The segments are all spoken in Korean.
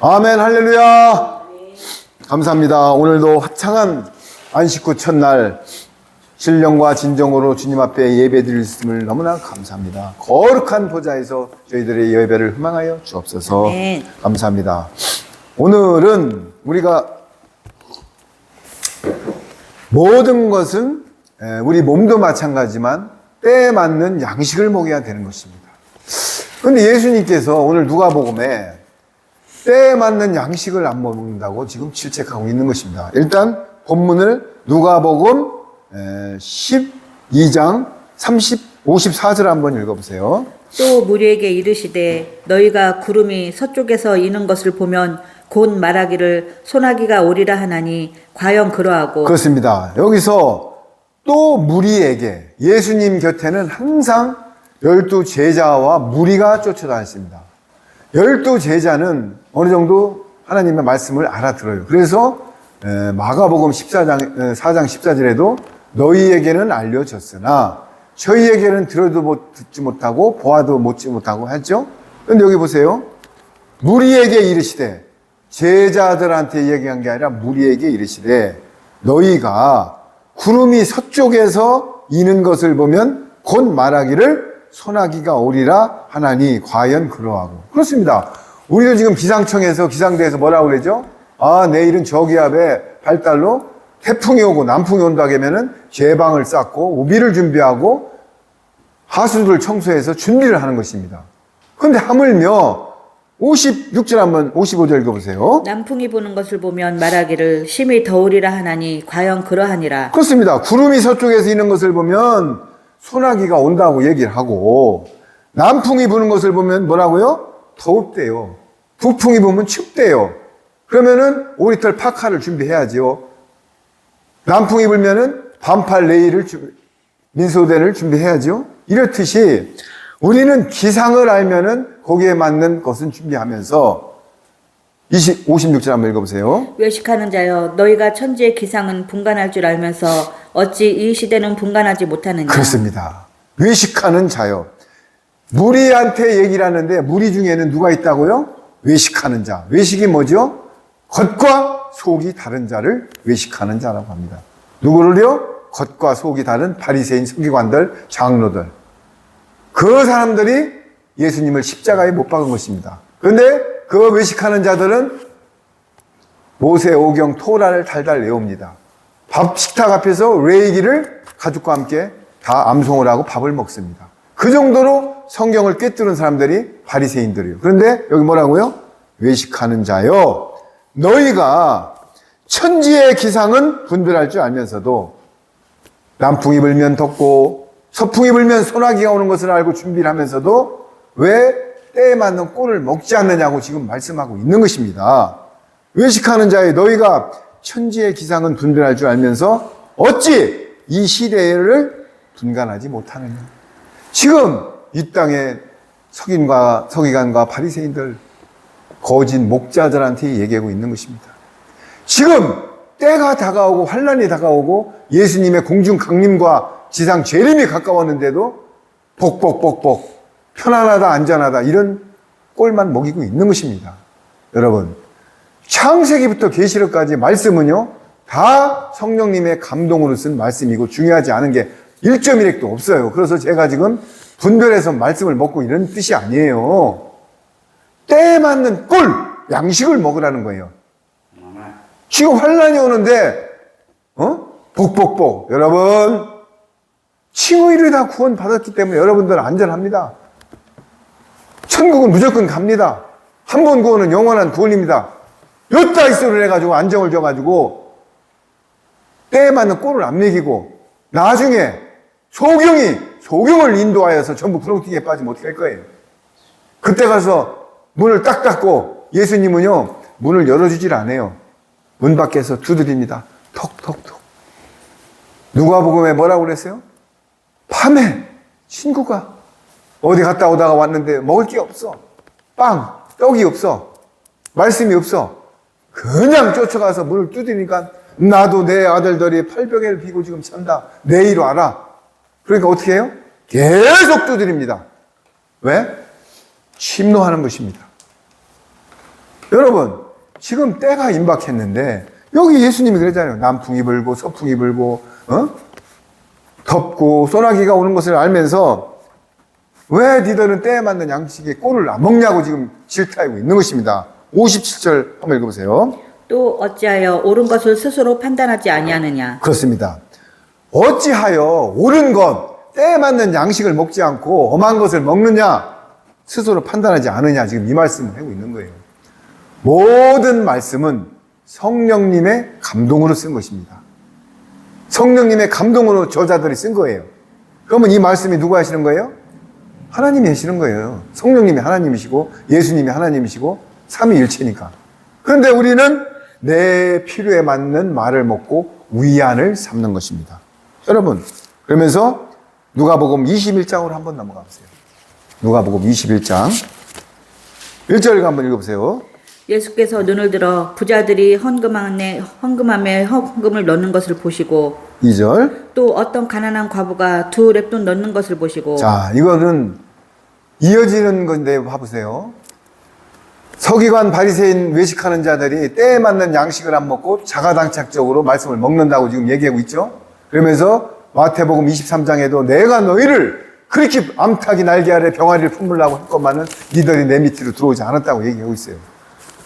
아멘, 할렐루야. 감사합니다. 오늘도 화창한 안식 후 첫날 신령과 진정으로 주님 앞에 예배 드렸음을 너무나 감사합니다. 거룩한 보좌에서 저희들의 예배를 희망하여 주옵소서. 아멘. 감사합니다. 오늘은 우리가 모든 것은 우리 몸도 마찬가지지만 때에 맞는 양식을 먹여야 되는 것입니다. 그런데 예수님께서 오늘 누가복음에 때에 맞는 양식을 안 먹는다고 지금 질책하고 있는 것입니다. 일단 본문을 누가복음 12장 54절 한번 읽어보세요. 또 무리에게 이르시되 너희가 구름이 서쪽에서 이는 것을 보면 곧 말하기를 소나기가 오리라 하나니 과연 그러하고. 그렇습니다. 여기서 또 무리에게, 예수님 곁에는 항상 12 제자와 무리가 쫓아다녔습니다. 12 제자는 어느 정도 하나님의 말씀을 알아들어요. 그래서 마가복음 4장 14절에도 너희에게는 알려졌으나 저희에게는 들어도 듣지 못하고 보아도 못지 못하고 했죠. 그런데 여기 보세요. 무리에게 이르시되, 제자들한테 얘기한 게 아니라 무리에게 이르시되 너희가 구름이 서쪽에서 이는 것을 보면 곧 말하기를 소나기가 오리라 하나니 과연 그러하고. 그렇습니다. 우리도 지금 기상청에서 기상대에서 뭐라고 그러죠? 내일은 저기압의 발달로 태풍이 오고 남풍이 온다고 하면은 제방을 쌓고 우비를 준비하고 하수도를 청소해서 준비를 하는 것입니다. 그런데 하물며 56절 한번 55절 읽어보세요. 남풍이 부는 것을 보면 말하기를 심히 더우리라 하나니 과연 그러하니라. 그렇습니다. 구름이 서쪽에서 이는 것을 보면 소나기가 온다고 얘기를 하고, 남풍이 부는 것을 보면 뭐라고요? 더웁대요. 북풍이 부면 춥대요. 그러면은 오리털 파카를 준비해야지요. 남풍이 불면은 반팔 레이를 민소대를 준비해야죠. 이렇듯이 우리는 기상을 알면은 거기에 맞는 것은 준비하면서 56절 한번 읽어보세요. 외식하는 자여 너희가 천지의 기상은 분간할 줄 알면서 어찌 이 시대는 분간하지 못하느냐. 그렇습니다. 외식하는 자요. 무리한테 얘기를 하는데 무리 중에는 누가 있다고요? 외식하는 자. 외식이 뭐죠? 겉과 속이 다른 자를 외식하는 자라고 합니다. 누구를요? 겉과 속이 다른 바리새인, 서기관들, 장로들. 그 사람들이 예수님을 십자가에 못 박은 것입니다. 그런데 그 외식하는 자들은 모세 오경 토라를 달달 외웁니다. 식탁 앞에서 레이기를 가족과 함께 다 암송을 하고 밥을 먹습니다. 그 정도로 성경을 꿰뚫은 사람들이 바리새인들이에요. 그런데 여기 뭐라고요? 외식하는 자여 너희가 천지의 기상은 분별할 줄 알면서도 남풍이 불면 덥고 서풍이 불면 소나기가 오는 것을 알고 준비를 하면서도 왜 때에 맞는 꼴을 먹지 않느냐고 지금 말씀하고 있는 것입니다. 외식하는 자여 너희가 천지의 기상은 분별할 줄 알면서 어찌 이 시대를 분간하지 못하느냐. 지금 이 땅에 서기관과 바리새인들, 거짓 목자들한테 얘기하고 있는 것입니다. 지금 때가 다가오고 환란이 다가오고 예수님의 공중 강림과 지상 재림이 가까웠는데도 복복복복 편안하다 안전하다 이런 꼴만 먹이고 있는 것입니다. 여러분, 창세기부터 계시록까지 말씀은요 다 성령님의 감동으로 쓴 말씀이고 중요하지 않은 게 1.1핵도 없어요. 그래서 제가 지금 분별해서 말씀을 먹고 이런 뜻이 아니에요. 때에 맞는 꿀, 양식을 먹으라는 거예요. 지금 환란이 오는데 복복복. 여러분, 칭의를 다 구원 받았기 때문에 여러분들은 안전합니다. 천국은 무조건 갑니다. 한 번 구원은 영원한 구원입니다. 여따 이소를 해가지고 안정을 줘가지고 때에 맞는 꼴을 안 먹이고 나중에 소경을 인도하여서 전부 구렁텅이에 빠지면 어떻게 할 거예요? 그때 가서 문을 딱 닫고 예수님은요 문을 열어주질 않아요. 문 밖에서 두드립니다. 톡톡톡. 누가복음에 뭐라고 그랬어요? 밤에 친구가 어디 갔다 오다가 왔는데 먹을 게 없어. 빵, 떡이 없어. 말씀이 없어. 그냥 쫓아가서 문을 두드리니까 나도 내 아들들이 팔벽에를 비고 지금 산다. 내일 와라. 그러니까 어떻게 해요? 계속 두드립니다. 왜? 침노하는 것입니다. 여러분, 지금 때가 임박했는데 여기 예수님이 그러잖아요. 남풍이 불고 서풍이 불고 덥고 소나기가 오는 것을 알면서 왜 니들은 때에 맞는 양식의 꼴을 안 먹냐고 지금 질타하고 있는 것입니다. 57절 한번 읽어보세요. 또 어찌하여 옳은 것을 스스로 판단하지 아니하느냐. 그렇습니다. 어찌하여 옳은 것, 때에 맞는 양식을 먹지 않고 엄한 것을 먹느냐 스스로 판단하지 않으냐 지금 이 말씀을 하고 있는 거예요. 모든 말씀은 성령님의 감동으로 쓴 것입니다. 성령님의 감동으로 저자들이 쓴 거예요. 그러면 이 말씀이 누가 하시는 거예요? 하나님이 하시는 거예요. 성령님이 하나님이시고 예수님이 하나님이시고 삼위일체니까. 그런데 우리는 내 필요에 맞는 말을 먹고 위안을 삼는 것입니다. 여러분, 그러면서 누가복음 21장으로 한번 넘어가 보세요. 누가복음 21장 1절 한번 읽어보세요. 예수께서 눈을 들어 부자들이 헌금함에 헌금을 넣는 것을 보시고 2절. 또 어떤 가난한 과부가 2렙돈 넣는 것을 보시고. 자, 이거는 이어지는 건데 봐보세요. 서기관 바리새인 외식하는 자들이 때에 맞는 양식을 안 먹고 자가당착적으로 말씀을 먹는다고 지금 얘기하고 있죠. 그러면서 마태복음 23장에도 내가 너희를 그렇게 암탉이 날개 아래 병아리를 품으려고 했건만은 니들이 내 밑으로 들어오지 않았다고 얘기하고 있어요.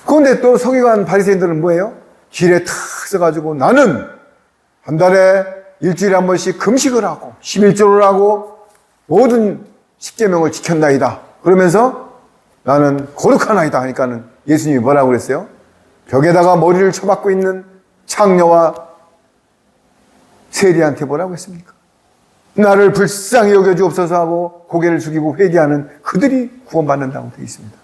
그런데 또 서기관 바리새인들은 뭐예요? 길에 탁 서가지고 나는 한 달에 일주일에 한 번씩 금식을 하고 11조를 하고 모든 십계명을 지켰나이다. 그러면서 나는 거룩하나이다 하니까는 예수님이 뭐라고 그랬어요? 벽에다가 머리를 쳐박고 있는 창녀와 세리한테 뭐라고 했습니까? 나를 불쌍히 여겨주옵소서 하고 고개를 숙이고 회개하는 그들이 구원받는다고 되어 있습니다.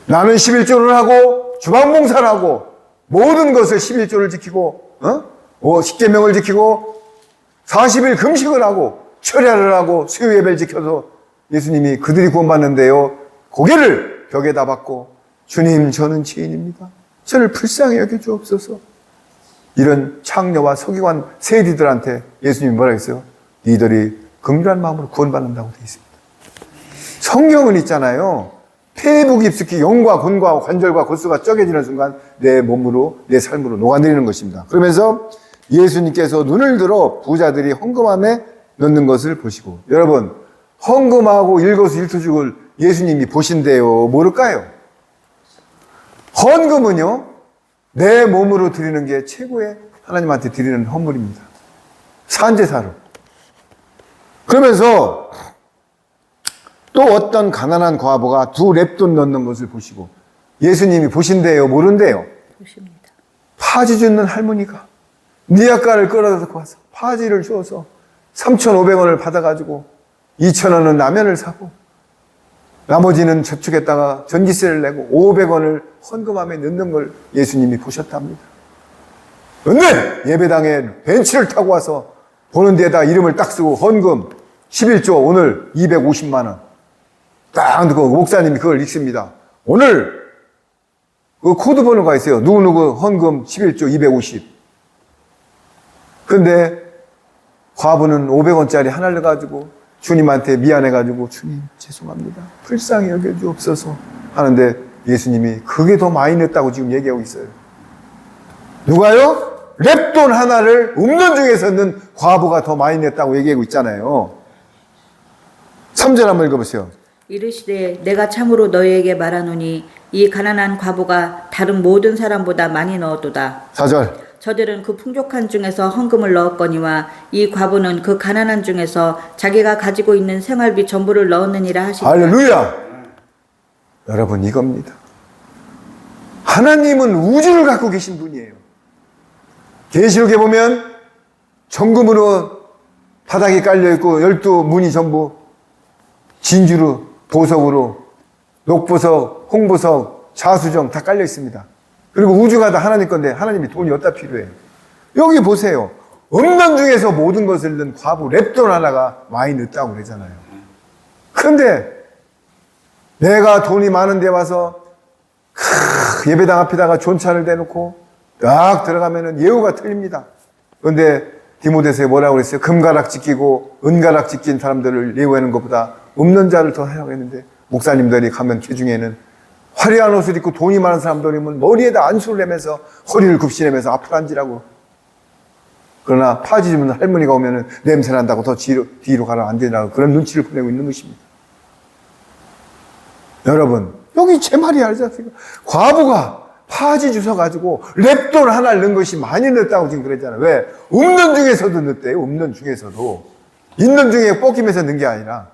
나는 11조를 하고 주방봉사를 하고 모든 것을 11조를 지키고 십계명을 지키고 40일 금식을 하고 철야를 하고 수요 예배를 지켜서 예수님이 그들이 구원받는데요. 고개를 벽에다 박고 주님 저는 죄인입니다. 저를 불쌍히 여겨주옵소서. 이런 창녀와 서기관 세리들한테 예수님이 뭐라 했어요? 니들이 긍휼한 마음으로 구원받는다고 되어 있습니다. 성경은 있잖아요. 폐부 깊숙이 영과魂과 관절과 골수가 쪼개지는 순간 내 몸으로 내 삶으로 녹아내리는 것입니다. 그러면서 예수님께서 눈을 들어 부자들이 헌금함에 넣는 것을 보시고, 여러분 헌금하고 일거수일투족을 예수님이 보신대요. 모를까요? 헌금은요 내 몸으로 드리는 게 최고의 하나님한테 드리는 헌물입니다. 산제사로. 그러면서 또 어떤 가난한 과부가 2렙돈 넣는 것을 보시고, 예수님이 보신대요? 모른대요? 보십니다. 파지 줍는 할머니가 니아가를 끌어서 와서 파지를 주어서 3,500원을 받아가지고 2,000원은 라면을 사고 나머지는 저축했다가 전기세를 내고 500원을 헌금함에 넣는 걸 예수님이 보셨답니다. 근데 예배당에 벤치를 타고 와서 보는 데에다 이름을 딱 쓰고 헌금 11조 오늘 250만 원 딱 넣고 목사님이 그걸 읽습니다. 오늘 그 코드 번호가 있어요. 누구누구 헌금 11조 250. 근데 과부는 500원짜리 하나를 가지고 주님한테 미안해가지고 주님 죄송합니다. 불쌍히 여겨주옵소서 하는데 예수님이 그게 더 많이 냈다고 지금 얘기하고 있어요. 누가요? 렙돈 하나를 없는 중에서는 과부가 더 많이 냈다고 얘기하고 있잖아요. 3절 한번 읽어보세요. 이르시되 내가 참으로 너희에게 말하노니 이 가난한 과부가 다른 모든 사람보다 많이 넣었도다. 4절. 저들은 그 풍족한 중에서 헌금을 넣었거니와 이 과부는 그 가난한 중에서 자기가 가지고 있는 생활비 전부를 넣었느니라 하시니라. 할렐루야. 여러분 이겁니다. 하나님은 우주를 갖고 계신 분이에요. 계시록에 보면 정금으로 바닥에 깔려있고 12문이 전부 진주로 보석으로 녹보석, 홍보석, 자수정 다 깔려 있습니다. 그리고 우주가 다 하나님 건데 하나님이 돈이 어디다 필요해요? 여기 보세요. 없는 중에서 모든 것을 넣은 과부 렙돈 하나가 많이 넣었다고 그러잖아요. 그런데 내가 돈이 많은데 와서 예배당 앞에다가 존찬을 대놓고 딱 들어가면은 예후가 틀립니다. 그런데 디모데서에 뭐라고 그랬어요? 금가락 지키고 은가락 지킨 사람들을 예우하는 것보다 없는 자를 더 하라고 했는데 목사님들이 가면 그 중에는 화려한 옷을 입고 돈이 많은 사람들이면 머리에다 안수를 내면서 허리를 굽신내면서 앞으로 앉으라고. 그러나 파지 주는 할머니가 오면은 냄새 난다고 더 뒤로 가라 안 되라고 그런 눈치를 보내고 있는 것입니다. 여러분, 여기 제 말이 알지 않습니까? 과부가 파지 주워가지고 랩돈 하나를 넣은 것이 많이 넣었다고 지금 그랬잖아요. 왜? 없는 중에서도 넣었대요. 없는 중에서도. 있는 중에 뺏기면서 넣은 게 아니라.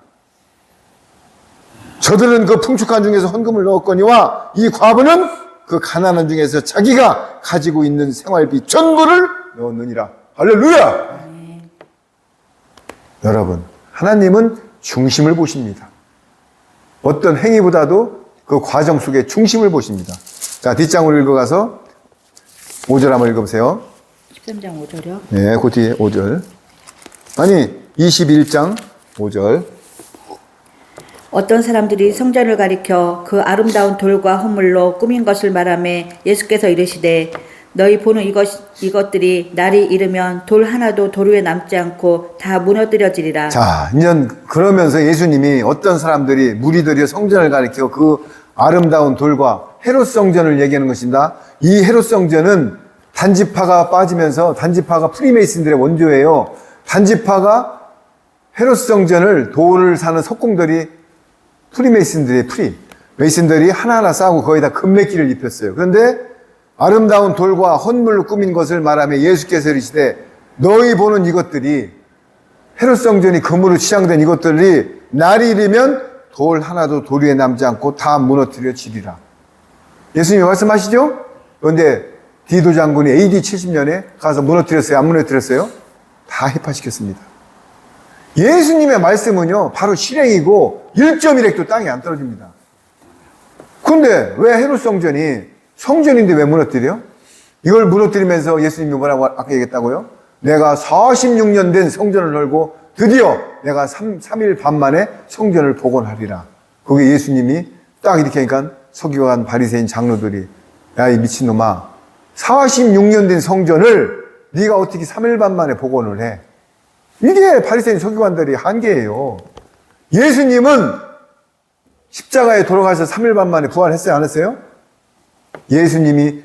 저들은 그 풍축한 중에서 헌금을 넣었거니와 이 과부는 그 가난한 중에서 자기가 가지고 있는 생활비 전부를 넣었느니라. 할렐루야! 여러분, 하나님은 중심을 보십니다. 어떤 행위보다도 그 과정 속에 중심을 보십니다. 자, 뒷장으로 읽어가서 5절 한번 읽어보세요. 13장 5절이요? 네, 그 뒤에 5절. 아니, 21장 5절. 어떤 사람들이 성전을 가리켜 그 아름다운 돌과 헌물로 꾸민 것을 말하며 예수께서 이르시되 너희 보는 이것들이 날이 이르면 돌 하나도 돌 위에 남지 않고 다 무너뜨려지리라. 자, 이제 그러면서 예수님이 어떤 사람들이 무리들이 성전을 가리켜 그 아름다운 돌과 헤롯 성전을 얘기하는 것입니다. 이 헤롯 성전은 단지파가 빠지면서 단지파가 프리메이슨들의 원조예요. 단지파가 헤롯 성전을 돌을 사는 석공들이 메이슨들이 하나하나 쌓고 거기다 금메기를 입혔어요. 그런데 아름다운 돌과 헌물로 꾸민 것을 말하며 예수께서 이르시되 너희 보는 이것들이 헤롯 성전이 금으로 치장된 이것들이 날이 이르면 돌 하나도 돌 위에 남지 않고 다 무너뜨려지리라. 예수님이 말씀하시죠? 그런데 디도 장군이 AD 70년에 가서 무너뜨렸어요? 안 무너뜨렸어요? 다 해파시켰습니다. 예수님의 말씀은요, 바로 실행이고 1.1획도 땅에 안 떨어집니다. 그런데 왜 헤롯 성전인데 왜 무너뜨려? 이걸 무너뜨리면서 예수님이 뭐라고 아까 얘기했다고요? 내가 46년 된 성전을 열고 드디어 내가 3일 반 만에 성전을 복원하리라. 거기 예수님이 딱 이렇게 하니까 서기관 바리새인 장로들이 야, 이 미친놈아, 46년 된 성전을 네가 어떻게 3일 반 만에 복원을 해? 이게 바리새인 서기관들이 한계예요. 예수님은 십자가에 돌아가서 3일 반 만에 부활했어요? 안 했어요? 예수님이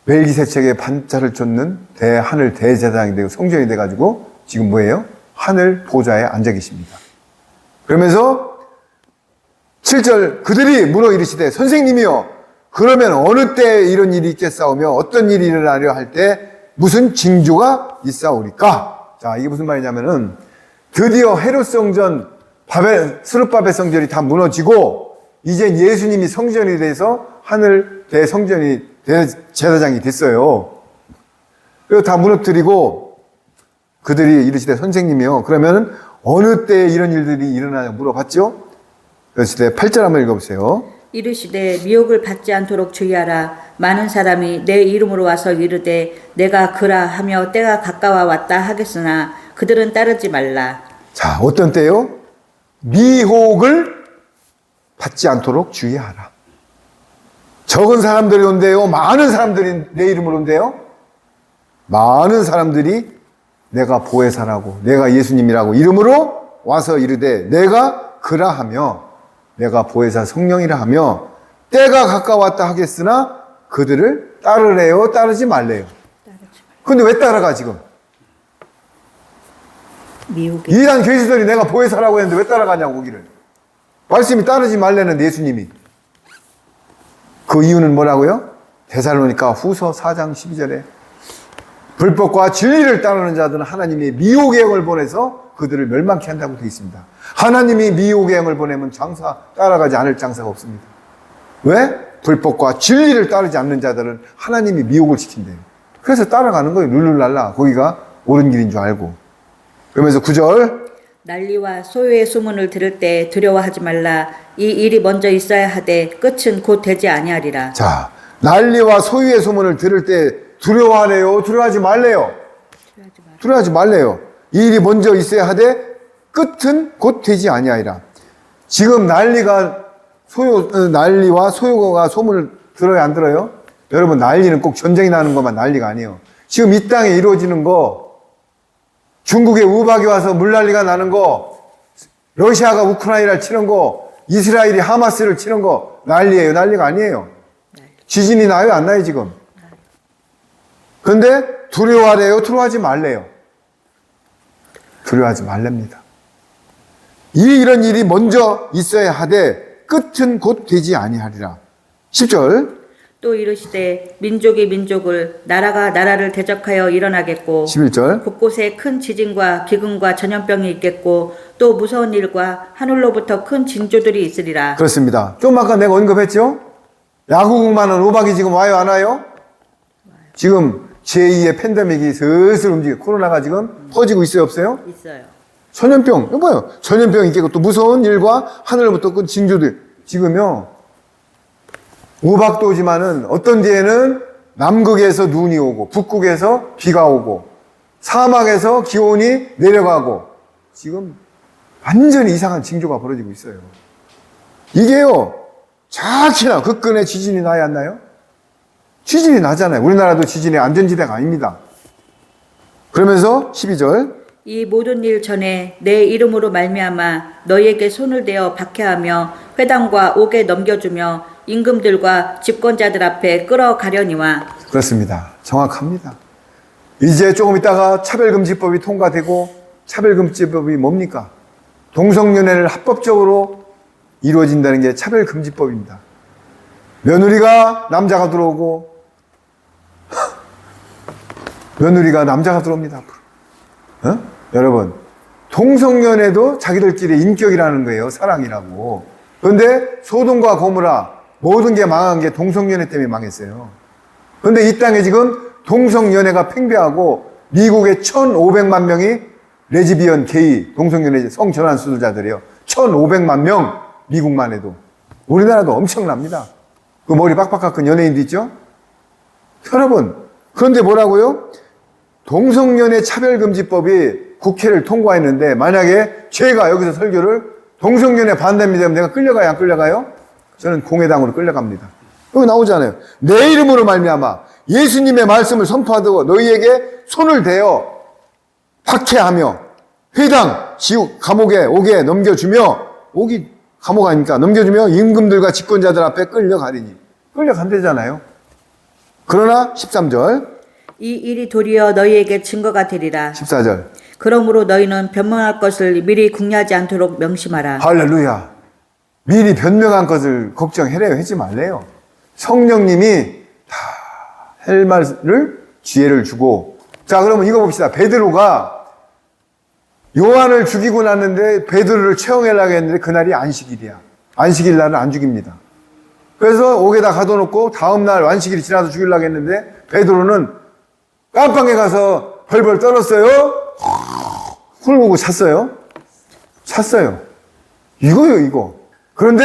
멜기세덱의 반차를 쫓는 하늘 대제사장이 되고 성전이 돼가지고 지금 뭐예요? 하늘 보좌에 앉아 계십니다. 그러면서 7절 그들이 물어 이르시되 선생님이여 그러면 어느 때 이런 일이 있겠사오며 어떤 일이 일어나려 할 때 무슨 징조가 있사오리까? 자, 이게 무슨 말이냐면은 드디어 헤롯 성전, 스룹바벨 성전이 다 무너지고 이제 예수님이 성전이 돼서 하늘 대성전이 대제사장이 됐어요. 그리고 다 무너뜨리고 그들이 이르시되 선생님이요 그러면은 어느 때 이런 일들이 일어나냐 물어봤죠? 그러시되 8절 한번 읽어보세요. 이르시되 미혹을 받지 않도록 주의하라. 많은 사람이 내 이름으로 와서 이르되 내가 그라 하며 때가 가까워 왔다 하겠으나 그들은 따르지 말라. 자, 어떤 때요? 미혹을 받지 않도록 주의하라. 적은 사람들이 온대요? 많은 사람들이 내 이름으로 온대요? 많은 사람들이 내가 보혜사라고 내가 예수님이라고 이름으로 와서 이르되 내가 그라 하며 내가 보혜사 성령이라 하며 때가 가까웠다 하겠으나 그들을 따르래요? 따르지 말래요? 근데 왜 따라가 지금? 미혹이 이란 교수들이 내가 보혜사라고 했는데 왜 따라가냐고 거기를. 말씀이 따르지 말래는 예수님이. 그 이유는 뭐라고요? 데살로니가 후서 4장 12절에 불법과 진리를 따르는 자들은 하나님이 미혹의 영을 보내서 그들을 멸망케 한다고 되어 있습니다. 하나님이 미혹의 영을 보내면 장사 따라가지 않을 장사가 없습니다. 왜? 불법과 진리를 따르지 않는 자들은 하나님이 미혹을 시킨대요. 그래서 따라가는 거예요. 룰루랄라. 거기가 옳은 길인 줄 알고. 그러면서 9절 난리와 소요의 소문을 들을 때 두려워하지 말라. 이 일이 먼저 있어야 하되 끝은 곧 되지 아니하리라. 자, 난리와 소유의 소문을 들을 때 두려워하래요? 두려워하지 말래요? 두려워하지 말래요. 이 일이 먼저 있어야 하되 끝은 곧 되지 아니하리라. 지금 난리와 소요가 소문을 들어요, 안 들어요? 여러분, 난리는 꼭 전쟁이 나는 것만 난리가 아니에요. 지금 이 땅에 이루어지는 거, 중국의 우박이 와서 물난리가 나는 거, 러시아가 우크라이나를 치는 거, 이스라엘이 하마스를 치는 거 난리예요? 난리가 아니에요. 지진이 나요? 안 나요, 지금? 그런데 두려워하래요? 두려워하지 말래요? 두려워하지 말랍니다. 이런 일이 먼저 있어야 하되 끝은 곧 되지 아니하리라. 10절. 또 이르시되 민족이 민족을 나라가 나라를 대적하여 일어나겠고 11절. 곳곳에 큰 지진과 기근과 전염병이 있겠고 또 무서운 일과 하늘로부터 큰 징조들이 있으리라. 그렇습니다. 좀 아까 내가 언급했죠? 야구국만은 우박이 지금 와요, 안 와요? 지금 제2의 팬데믹이 슬슬 움직여요. 코로나가 지금 퍼지고 있어요, 없어요? 있어요. 전염병, 이거 뭐예요? 전염병이 있겠고 또 무서운 일과 하늘로부터 큰 징조들. 지금요, 우박도 오지만은 어떤 데에는 남극에서 눈이 오고 북극에서 비가 오고 사막에서 기온이 내려가고 지금 완전히 이상한 징조가 벌어지고 있어요. 이게요, 자키나 극근에 지진이 나야 안 나요? 지진이 나잖아요. 우리나라도 지진의 안전지대가 아닙니다. 그러면서 12절. 이 모든 일 전에 내 이름으로 말미암아 너희에게 손을 대어 박해하며 회당과 옥에 넘겨주며 임금들과 집권자들 앞에 끌어가려니와. 그렇습니다. 정확합니다. 이제 조금 있다가 차별금지법이 통과되고, 차별금지법이 뭡니까? 동성연애를 합법적으로 이루어진다는 게 차별금지법입니다. 며느리가 남자가 들어오고 며느리가 남자가 들어옵니다. 앞으로. 어? 여러분, 동성연애도 자기들끼리 인격이라는 거예요. 사랑이라고. 그런데 소돔과 고모라 모든 게 망한 게 동성연애 때문에 망했어요. 그런데 이 땅에 지금 동성연애가 팽배하고 미국에 1,500만 명이 레즈비언, 게이, 동성연애 성전환 수술자들이에요. 1,500만 명, 미국만 해도. 우리나라도 엄청납니다. 그 머리 빡빡 깎은 연예인도 있죠? 여러분, 그런데 뭐라고요? 동성연애 차별금지법이 국회를 통과했는데 만약에 제가 여기서 설교를 동성연애 반대입니다 하면 내가 끌려가요, 안 끌려가요? 저는 공회당으로 끌려갑니다. 여기 나오잖아요. 내 이름으로 말미암아 예수님의 말씀을 선포하고 너희에게 손을 대어 박해하며 회당, 지옥, 감옥에 오게 넘겨주며, 옥이 감옥 아닙니까? 넘겨주며 임금들과 집권자들 앞에 끌려가리니. 끌려간대잖아요. 그러나 13절. 이 일이 도리어 너희에게 증거가 되리라. 14절. 그러므로 너희는 변명할 것을 미리 궁리하지 않도록 명심하라. 할렐루야. 미리 변명한 것을 걱정해래요. 하지 말래요. 성령님이 다 할 말을 지혜를 주고. 자, 그러면 이거 봅시다. 베드로가 요한을 죽이고 났는데 베드로를 채용하려고 했는데 그날이 안식일이야. 안식일 날은 안 죽입니다. 그래서 옥에다 가둬놓고 다음날 안식일이 지나서 죽이려고 했는데 베드로는 깜빵에 가서 벌벌 떨었어요. 훌고 잤어요. 잤어요. 이거요, 이거. 그런데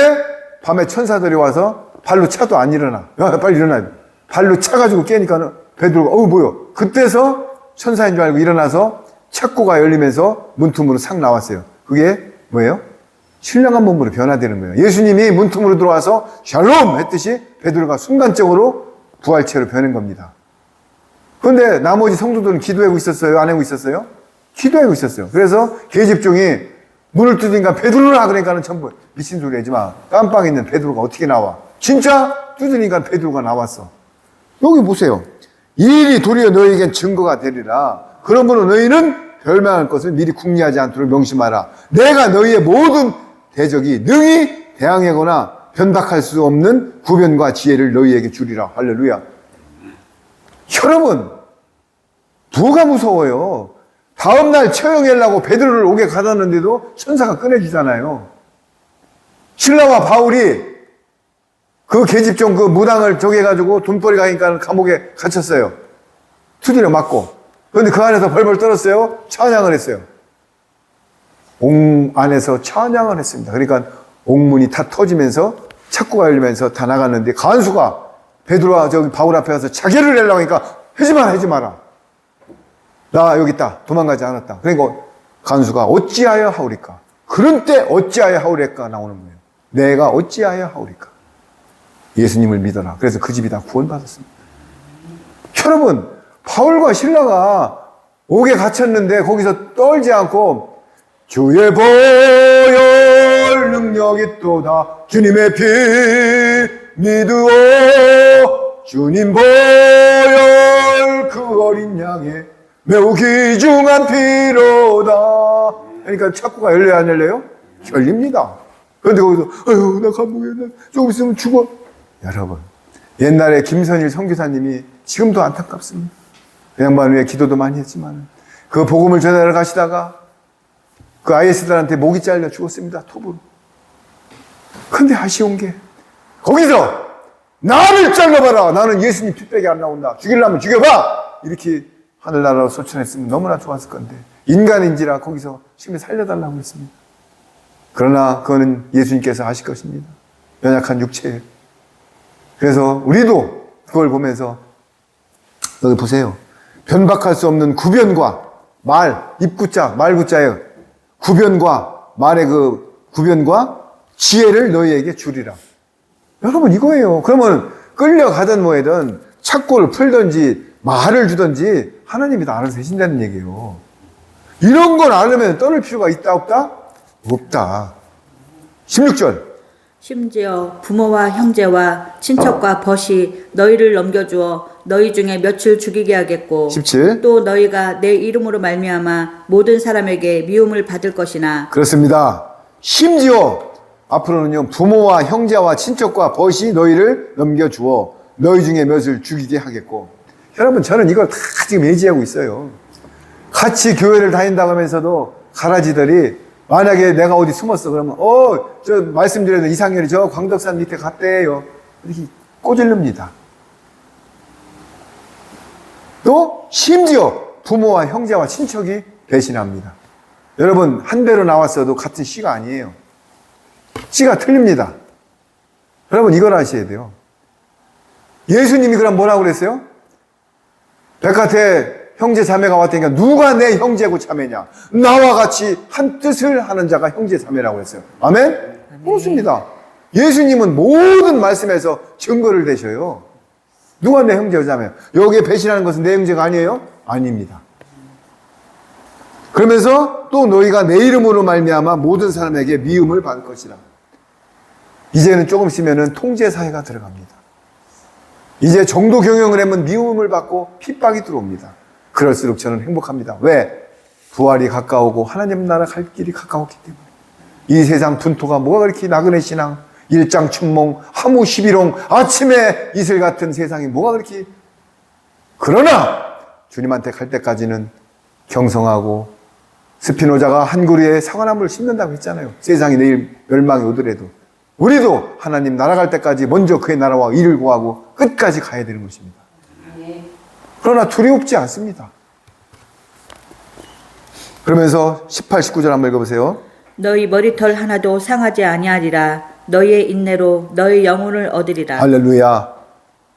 밤에 천사들이 와서 발로 차도 안 일어나. 야, 빨리 일어나야 돼. 발로 차가지고 깨니까는 베드로가 뭐야. 그때서 천사인 줄 알고 일어나서 창고가 열리면서 문틈으로 싹 나왔어요. 그게 뭐예요? 신령한 몸으로 변화되는 거예요. 예수님이 문틈으로 들어와서 샬롬 했듯이 베드로가 순간적으로 부활체로 변한 겁니다. 그런데 나머지 성도들은 기도하고 있었어요? 안 하고 있었어요? 기도하고 있었어요. 그래서 계집종이 문을 뜯으니까 베드로라 그러니까는 전부 미친 소리 하지 마. 깜빵에 있는 베드로가 어떻게 나와? 진짜 뜯으니까 베드로가 나왔어. 여기 보세요. 이 일이 도리어 너희에겐 증거가 되리라. 그러므로 너희는 멸망할 것을 미리 궁리하지 않도록 명심하라. 내가 너희의 모든 대적이 능히 대항하거나 변박할 수 없는 구변과 지혜를 너희에게 주리라. 할렐루야. 여러분, 누가 무서워요? 다음날 처형하려고 베드로를 옥에 가뒀는데도 천사가 꺼내주잖아요. 신라와 바울이 그 계집종 그 무당을 저기 해가지고 돈벌이 가니까 감옥에 갇혔어요. 투디로 맞고. 그런데 그 안에서 벌벌 떨었어요. 찬양을 했어요. 옥 안에서 찬양을 했습니다. 그러니까 옥문이 다 터지면서 창고가 열리면서 다 나갔는데 간수가 베드로와 저기 바울 앞에 가서 자결을 내려고 하니까 하지 마라. 나 여기 있다. 도망가지 않았다. 그러니까 간수가 어찌하여 하오리까? 그런 때 어찌하여 하오리까 나오는 거예요. 내가 어찌하여 하오리까? 예수님을 믿어라. 그래서 그 집이 다 구원받았습니다. 여러분, 바울과 실라가 옥에 갇혔는데 거기서 떨지 않고 주의 보혈 능력이 또다. 주님의 피 믿으오 주님 보혈 그 어린 양의 매우 귀중한 피로다. 그러니까 창고가 열려야 안 열려요? 열립니다. 그런데 거기서 아유 나 감옥에 조금 있으면 죽어. 여러분 옛날에 김선일 선교사님이 지금도 안타깝습니다. 그 양반 위에 기도도 많이 했지만 그 복음을 전하러 가시다가 그 IS들한테 목이 잘려 죽었습니다. 톱으로. 근데 아쉬운 게 거기서 나를 잘라봐라. 나는 예수님 핏백이 안 나온다. 죽이려면 죽여봐. 이렇게 하늘나라로 소천했으면 너무나 좋았을 건데 인간인지라 거기서 심히 살려달라고 했습니다. 그러나 그거는 예수님께서 아실 것입니다. 연약한 육체에. 그래서 우리도 그걸 보면서 여기 보세요. 변박할 수 없는 구변과 말, 입구자, 말구자의 구변과 말의 그 구변과 지혜를 너희에게 주리라. 여러분 이거예요. 그러면 끌려가든 뭐든 착고를 풀든지 말을 주든지 하나님이 다 알아서 해신다는 얘기예요. 이런 걸 알으면 떠날 필요가 있다 없다? 없다. 16절. 심지어 부모와 형제와 친척과 벗이 너희를 넘겨주어 너희 중에 며칠 죽이게 하겠고 17. 또 너희가 내 이름으로 말미암아 모든 사람에게 미움을 받을 것이나. 그렇습니다. 심지어 앞으로는요 부모와 형제와 친척과 벗이 너희를 넘겨주어 너희 중에 몇을 죽이게 하겠고. 여러분 저는 이걸 다 지금 예지하고 있어요. 같이 교회를 다닌다고 하면서도 가라지들이 만약에 내가 어디 숨었어 그러면 저 말씀드려도 이상열이 저 광덕산 밑에 갔대요. 이렇게 꼬질릅니다. 또 심지어 부모와 형제와 친척이 배신합니다. 여러분 한 배로 나왔어도 같은 씨가 아니에요. 씨가 틀립니다. 여러분 이걸 아셔야 돼요. 예수님이 그럼 뭐라고 그랬어요? 백화태 형제 자매가 왔다니까 누가 내 형제고 자매냐? 나와 같이 한 뜻을 하는 자가 형제 자매라고 했어요. 아멘? 그렇습니다. 예수님은 모든 말씀에서 증거를 대셔요. 누가 내 형제고 자매야? 여기에 배신하는 것은 내 형제가 아니에요? 아닙니다. 그러면서 또 너희가 내 이름으로 말미암아 모든 사람에게 미움을 받을 것이라. 이제는 조금 있으면 통제사회가 들어갑니다. 이제 정도 경영을 하면 미움을 받고 핍박이 들어옵니다. 그럴수록 저는 행복합니다. 왜? 부활이 가까우고 하나님 나라 갈 길이 가까웠기 때문에. 이 세상 분토가 뭐가 그렇게 나그네 신앙, 일장춘몽, 하무 십일홍, 아침에 이슬 같은 세상이 뭐가 그렇게. 그러나 주님한테 갈 때까지는 경성하고 스피노자가 한 그루에 사과나무를 심는다고 했잖아요. 세상이 내일 멸망이 오더라도 우리도 하나님 날아갈 때까지 먼저 그의 나라와 일을 구하고 끝까지 가야 되는 것입니다. 그러나 두렵지 않습니다. 그러면서 18, 19절 한번 읽어보세요. 너희 머리털 하나도 상하지 아니하리라. 너희의 인내로 너희 영혼을 얻으리라. 할렐루야.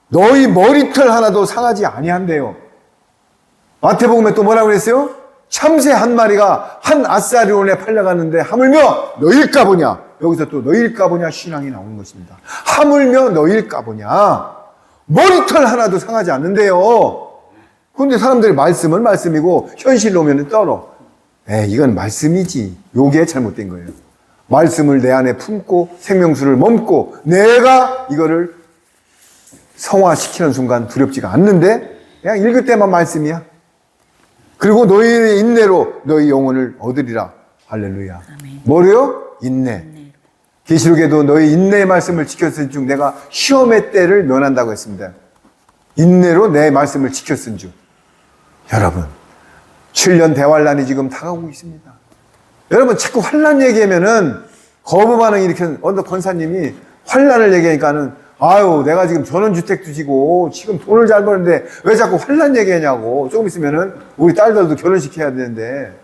너희 머리털 하나도 상하지 아니한대요. 마태복음에 또 뭐라고 그랬어요? 참새 한 마리가 한 아사리온에 팔려갔는데 하물며 너일까 보냐. 여기서 또 너일까 보냐 신앙이 나오는 것입니다. 하물며 너일까 보냐. 머리털 하나도 상하지 않는데요. 그런데 사람들이 말씀은 말씀이고 현실로 오면 떨어. 이건 말씀이지. 요게 잘못된 거예요. 말씀을 내 안에 품고 생명수를 몸고 내가 이거를 성화시키는 순간 두렵지가 않는데 그냥 읽을 때만 말씀이야. 그리고 너희의 인내로 너희 영혼을 얻으리라. 할렐루야. 아멘. 뭐래요? 인내. 계시록에도 너희 인내의 말씀을 지켰은 중 내가 시험의 때를 면한다고 했습니다. 인내로 내 말씀을 지켰은 중. 여러분 7년 대환란이 지금 다가오고 있습니다. 여러분 자꾸 환란 얘기하면은 거부 반응이 이렇게 어느 권사님이 환란을 얘기하니까는 아유 내가 지금 전원주택도 지고 지금 돈을 잘 버는데 왜 자꾸 환란 얘기하냐고. 조금 있으면은 우리 딸들도 결혼시켜야 되는데.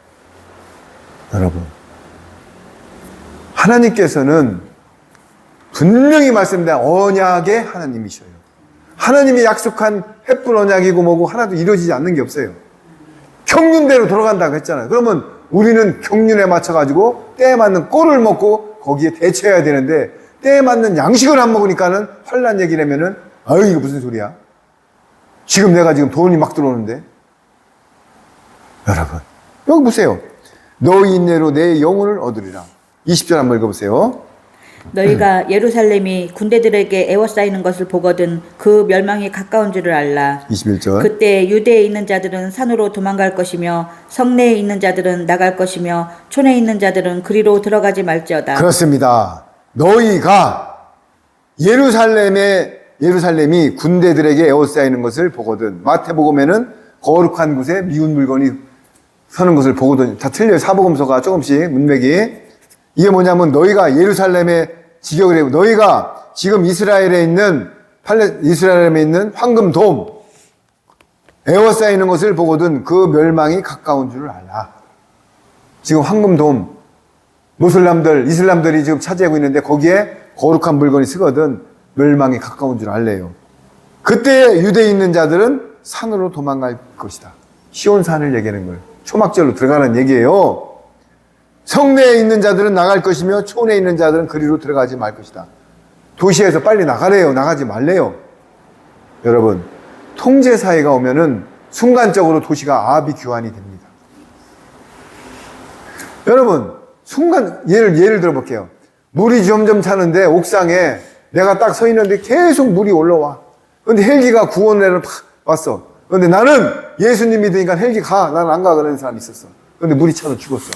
여러분 하나님께서는 분명히 말씀드린 언약의 하나님이셔요. 하나님이 약속한 횃불 언약이고 뭐고 하나도 이루어지지 않는 게 없어요. 경륜대로 돌아간다고 했잖아요. 그러면 우리는 경륜에 맞춰가지고 때에 맞는 꼴을 먹고 거기에 대처해야 되는데 때에 맞는 양식을 안 먹으니까는 환란 얘기를 하면은 아유 이거 무슨 소리야. 지금 내가 지금 돈이 막 들어오는데. 여러분 여기 보세요. 너희 인내로 내 영혼을 얻으리라. 20절 한번 읽어보세요. 너희가 예루살렘이 군대들에게 에워싸이는 것을 보거든 그 멸망이 가까운 줄을 알라. 21절. 그때 유대에 있는 자들은 산으로 도망갈 것이며 성내에 있는 자들은 나갈 것이며 촌에 있는 자들은 그리로 들어가지 말지어다. 그렇습니다. 너희가 예루살렘이 군대들에게 에워싸이는 것을 보거든. 마태복음에는 거룩한 곳에 미운 물건이 서는 것을 보거든. 다 틀려요. 사복음서가 조금씩 문맥이. 이게 뭐냐면 너희가 예루살렘에 직역을 해요. 너희가 지금 이스라엘에 있는 황금돔 에워싸이는 것을 보거든 그 멸망이 가까운 줄을 알라. 지금 황금돔 이슬람들이 지금 차지하고 있는데 거기에 거룩한 물건이 쓰거든 멸망이 가까운 줄 알래요. 그때 유대에 있는 자들은 산으로 도망갈 것이다. 시온산을 얘기하는 거예요. 초막절로 들어가는 얘기예요. 성내에 있는 자들은 나갈 것이며 촌에 있는 자들은 그리로 들어가지 말 것이다. 도시에서 빨리 나가래요. 나가지 말래요. 여러분, 통제사회가 오면은 순간적으로 도시가 아비규환이 됩니다. 여러분, 예를 들어볼게요. 물이 점점 차는데 옥상에 내가 딱 서 있는데 계속 물이 올라와. 근데 헬기가 구원을 왔어. 근데 나는 예수님 믿으니까 헬기 가. 나는 안 가. 그러는 사람이 있었어. 근데 물이 차서 죽었어.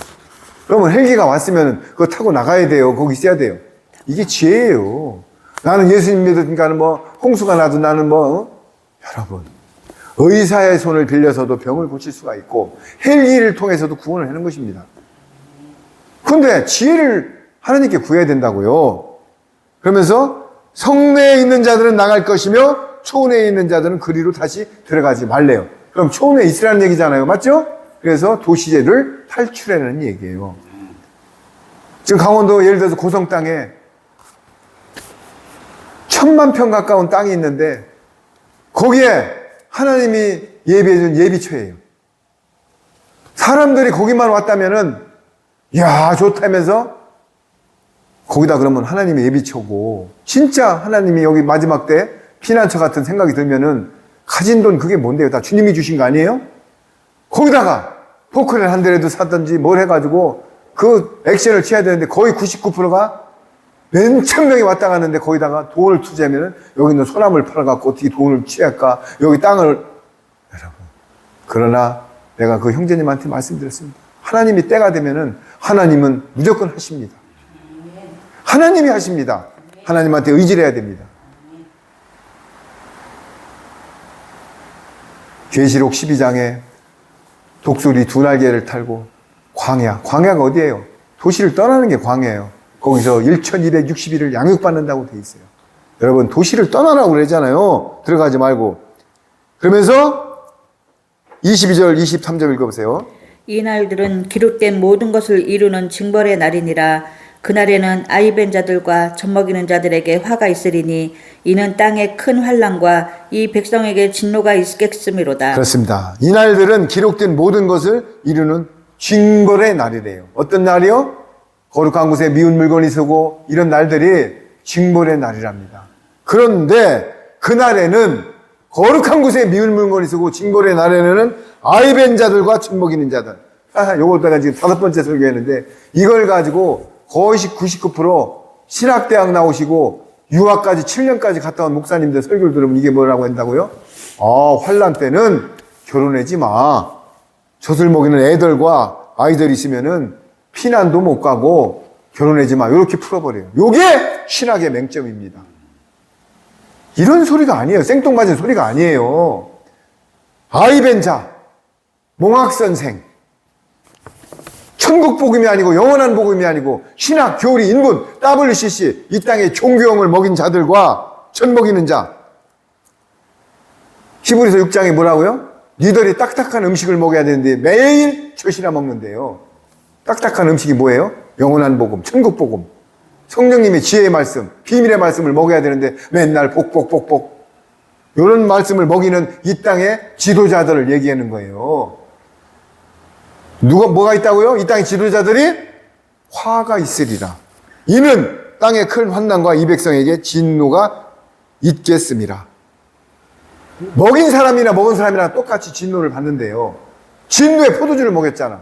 그러면 헬기가 왔으면 그거 타고 나가야 돼요. 거기 있어야 돼요. 이게 지혜예요. 나는 예수님 믿으니까 홍수가 나도 나는 여러분, 의사의 손을 빌려서도 병을 고칠 수가 있고 헬기를 통해서도 구원을 하는 것입니다. 근데 지혜를 하나님께 구해야 된다고요. 그러면서 성내에 있는 자들은 나갈 것이며 초내에 있는 자들은 그리로 다시 들어가지 말래요. 그럼 초내에 있으라는 얘기잖아요. 맞죠? 그래서 도시를 탈출하는 얘기예요. 지금 강원도 예를 들어서 고성 땅에 1000만 평 가까운 땅이 있는데 거기에 하나님이 예비해준 예비처예요. 사람들이 거기만 왔다면은 야 좋다면서 거기다 그러면 하나님의 예비처고 진짜 하나님이 여기 마지막 때 피난처 같은 생각이 들면은 가진 돈 그게 뭔데요? 다 주님이 주신 거 아니에요? 거기다가 포크레인 한 대라도 사든지 뭘 해가지고 그 액션을 취해야 되는데 거의 99%가 몇천 명이 왔다 갔는데 거기다가 돈을 투자하면은 여기 있는 소나무를 팔아갖고 어떻게 돈을 취할까? 여기 땅을 여러분 그러나 내가 그 형제님한테 말씀드렸습니다. 하나님이 때가 되면은 하나님은 무조건 하십니다. 하나님이 하십니다. 하나님한테 의지를 해야 됩니다. 계시록 12장에 독수리 두 날개를 탈고 광야가 어디예요? 도시를 떠나는 게 광야예요. 거기서 1260일을 양육받는다고 돼 있어요. 여러분 도시를 떠나라고 그러잖아요. 들어가지 말고. 그러면서 22절 23절 읽어보세요. 이 날들은 기록된 모든 것을 이루는 징벌의 날이니라. 그날에는 아이벤 자들과 젖먹이는 자들에게 화가 있으리니 이는 땅에 큰 환난과 이 백성에게 진노가 있겠음이로다. 그렇습니다. 이 날들은 기록된 모든 것을 이루는 징벌의 날이래요. 어떤 날이요? 거룩한 곳에 미운 물건이 서고 이런 날들이 징벌의 날이랍니다. 그런데 그날에는 거룩한 곳에 미운 물건이 서고 징벌의 날에는 아이벤 자들과 젖먹이는 자들. 요걸 내가 지금 5번째 설교했는데 이걸 가지고 거의 99% 신학대학 나오시고 유학까지 7년까지 갔다 온 목사님들 설교를 들으면 이게 뭐라고 한다고요? 환난 때는 결혼하지 마. 젖을 먹이는 애들과 아이들 있으면은 피난도 못 가고 결혼하지 마. 이렇게 풀어버려요. 요게 신학의 맹점입니다. 이런 소리가 아니에요. 생뚱맞은 소리가 아니에요. 아이벤자, 몽학선생, 천국 복음이 아니고 영원한 복음이 아니고 신학, 교리, 인문, WCC 이 땅에 종교형을 먹인 자들과 젖 먹이는 자. 히브리서 6장에 뭐라고요? 니들이 딱딱한 음식을 먹어야 되는데 매일 젖이나 먹는데요. 딱딱한 음식이 뭐예요? 영원한 복음, 천국 복음. 성령님의 지혜의 말씀, 비밀의 말씀을 먹어야 되는데 맨날 복복복복. 이런 말씀을 먹이는 이 땅의 지도자들을 얘기하는 거예요. 뭐가 있다고요? 이 땅의 지도자들이 화가 있으리라. 이는 땅의 큰 환난과 이 백성에게 진노가 있겠습니다. 먹인 사람이나 먹은 사람이랑 똑같이 진노를 받는데요. 진노의 포도주를 먹였잖아.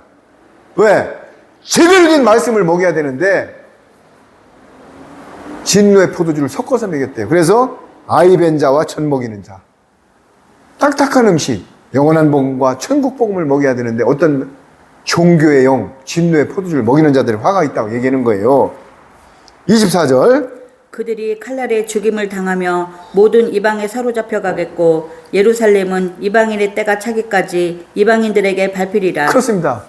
왜? 제대로 된 말씀을 먹여야 되는데 진노의 포도주를 섞어서 먹였대요. 그래서 아이 벤 자와 젖 먹이는 자. 딱딱한 음식, 영원한 복음과 천국 복음을 먹여야 되는데 어떤 종교의 영, 진노의 포도주를 먹이는 자들이 화가 있다고 얘기하는 거예요. 24절. 그들이 칼날에 죽임을 당하며 모든 이방에 사로잡혀 가겠고 예루살렘은 이방인의 때가 차기까지 이방인들에게 밟히리라. 그렇습니다.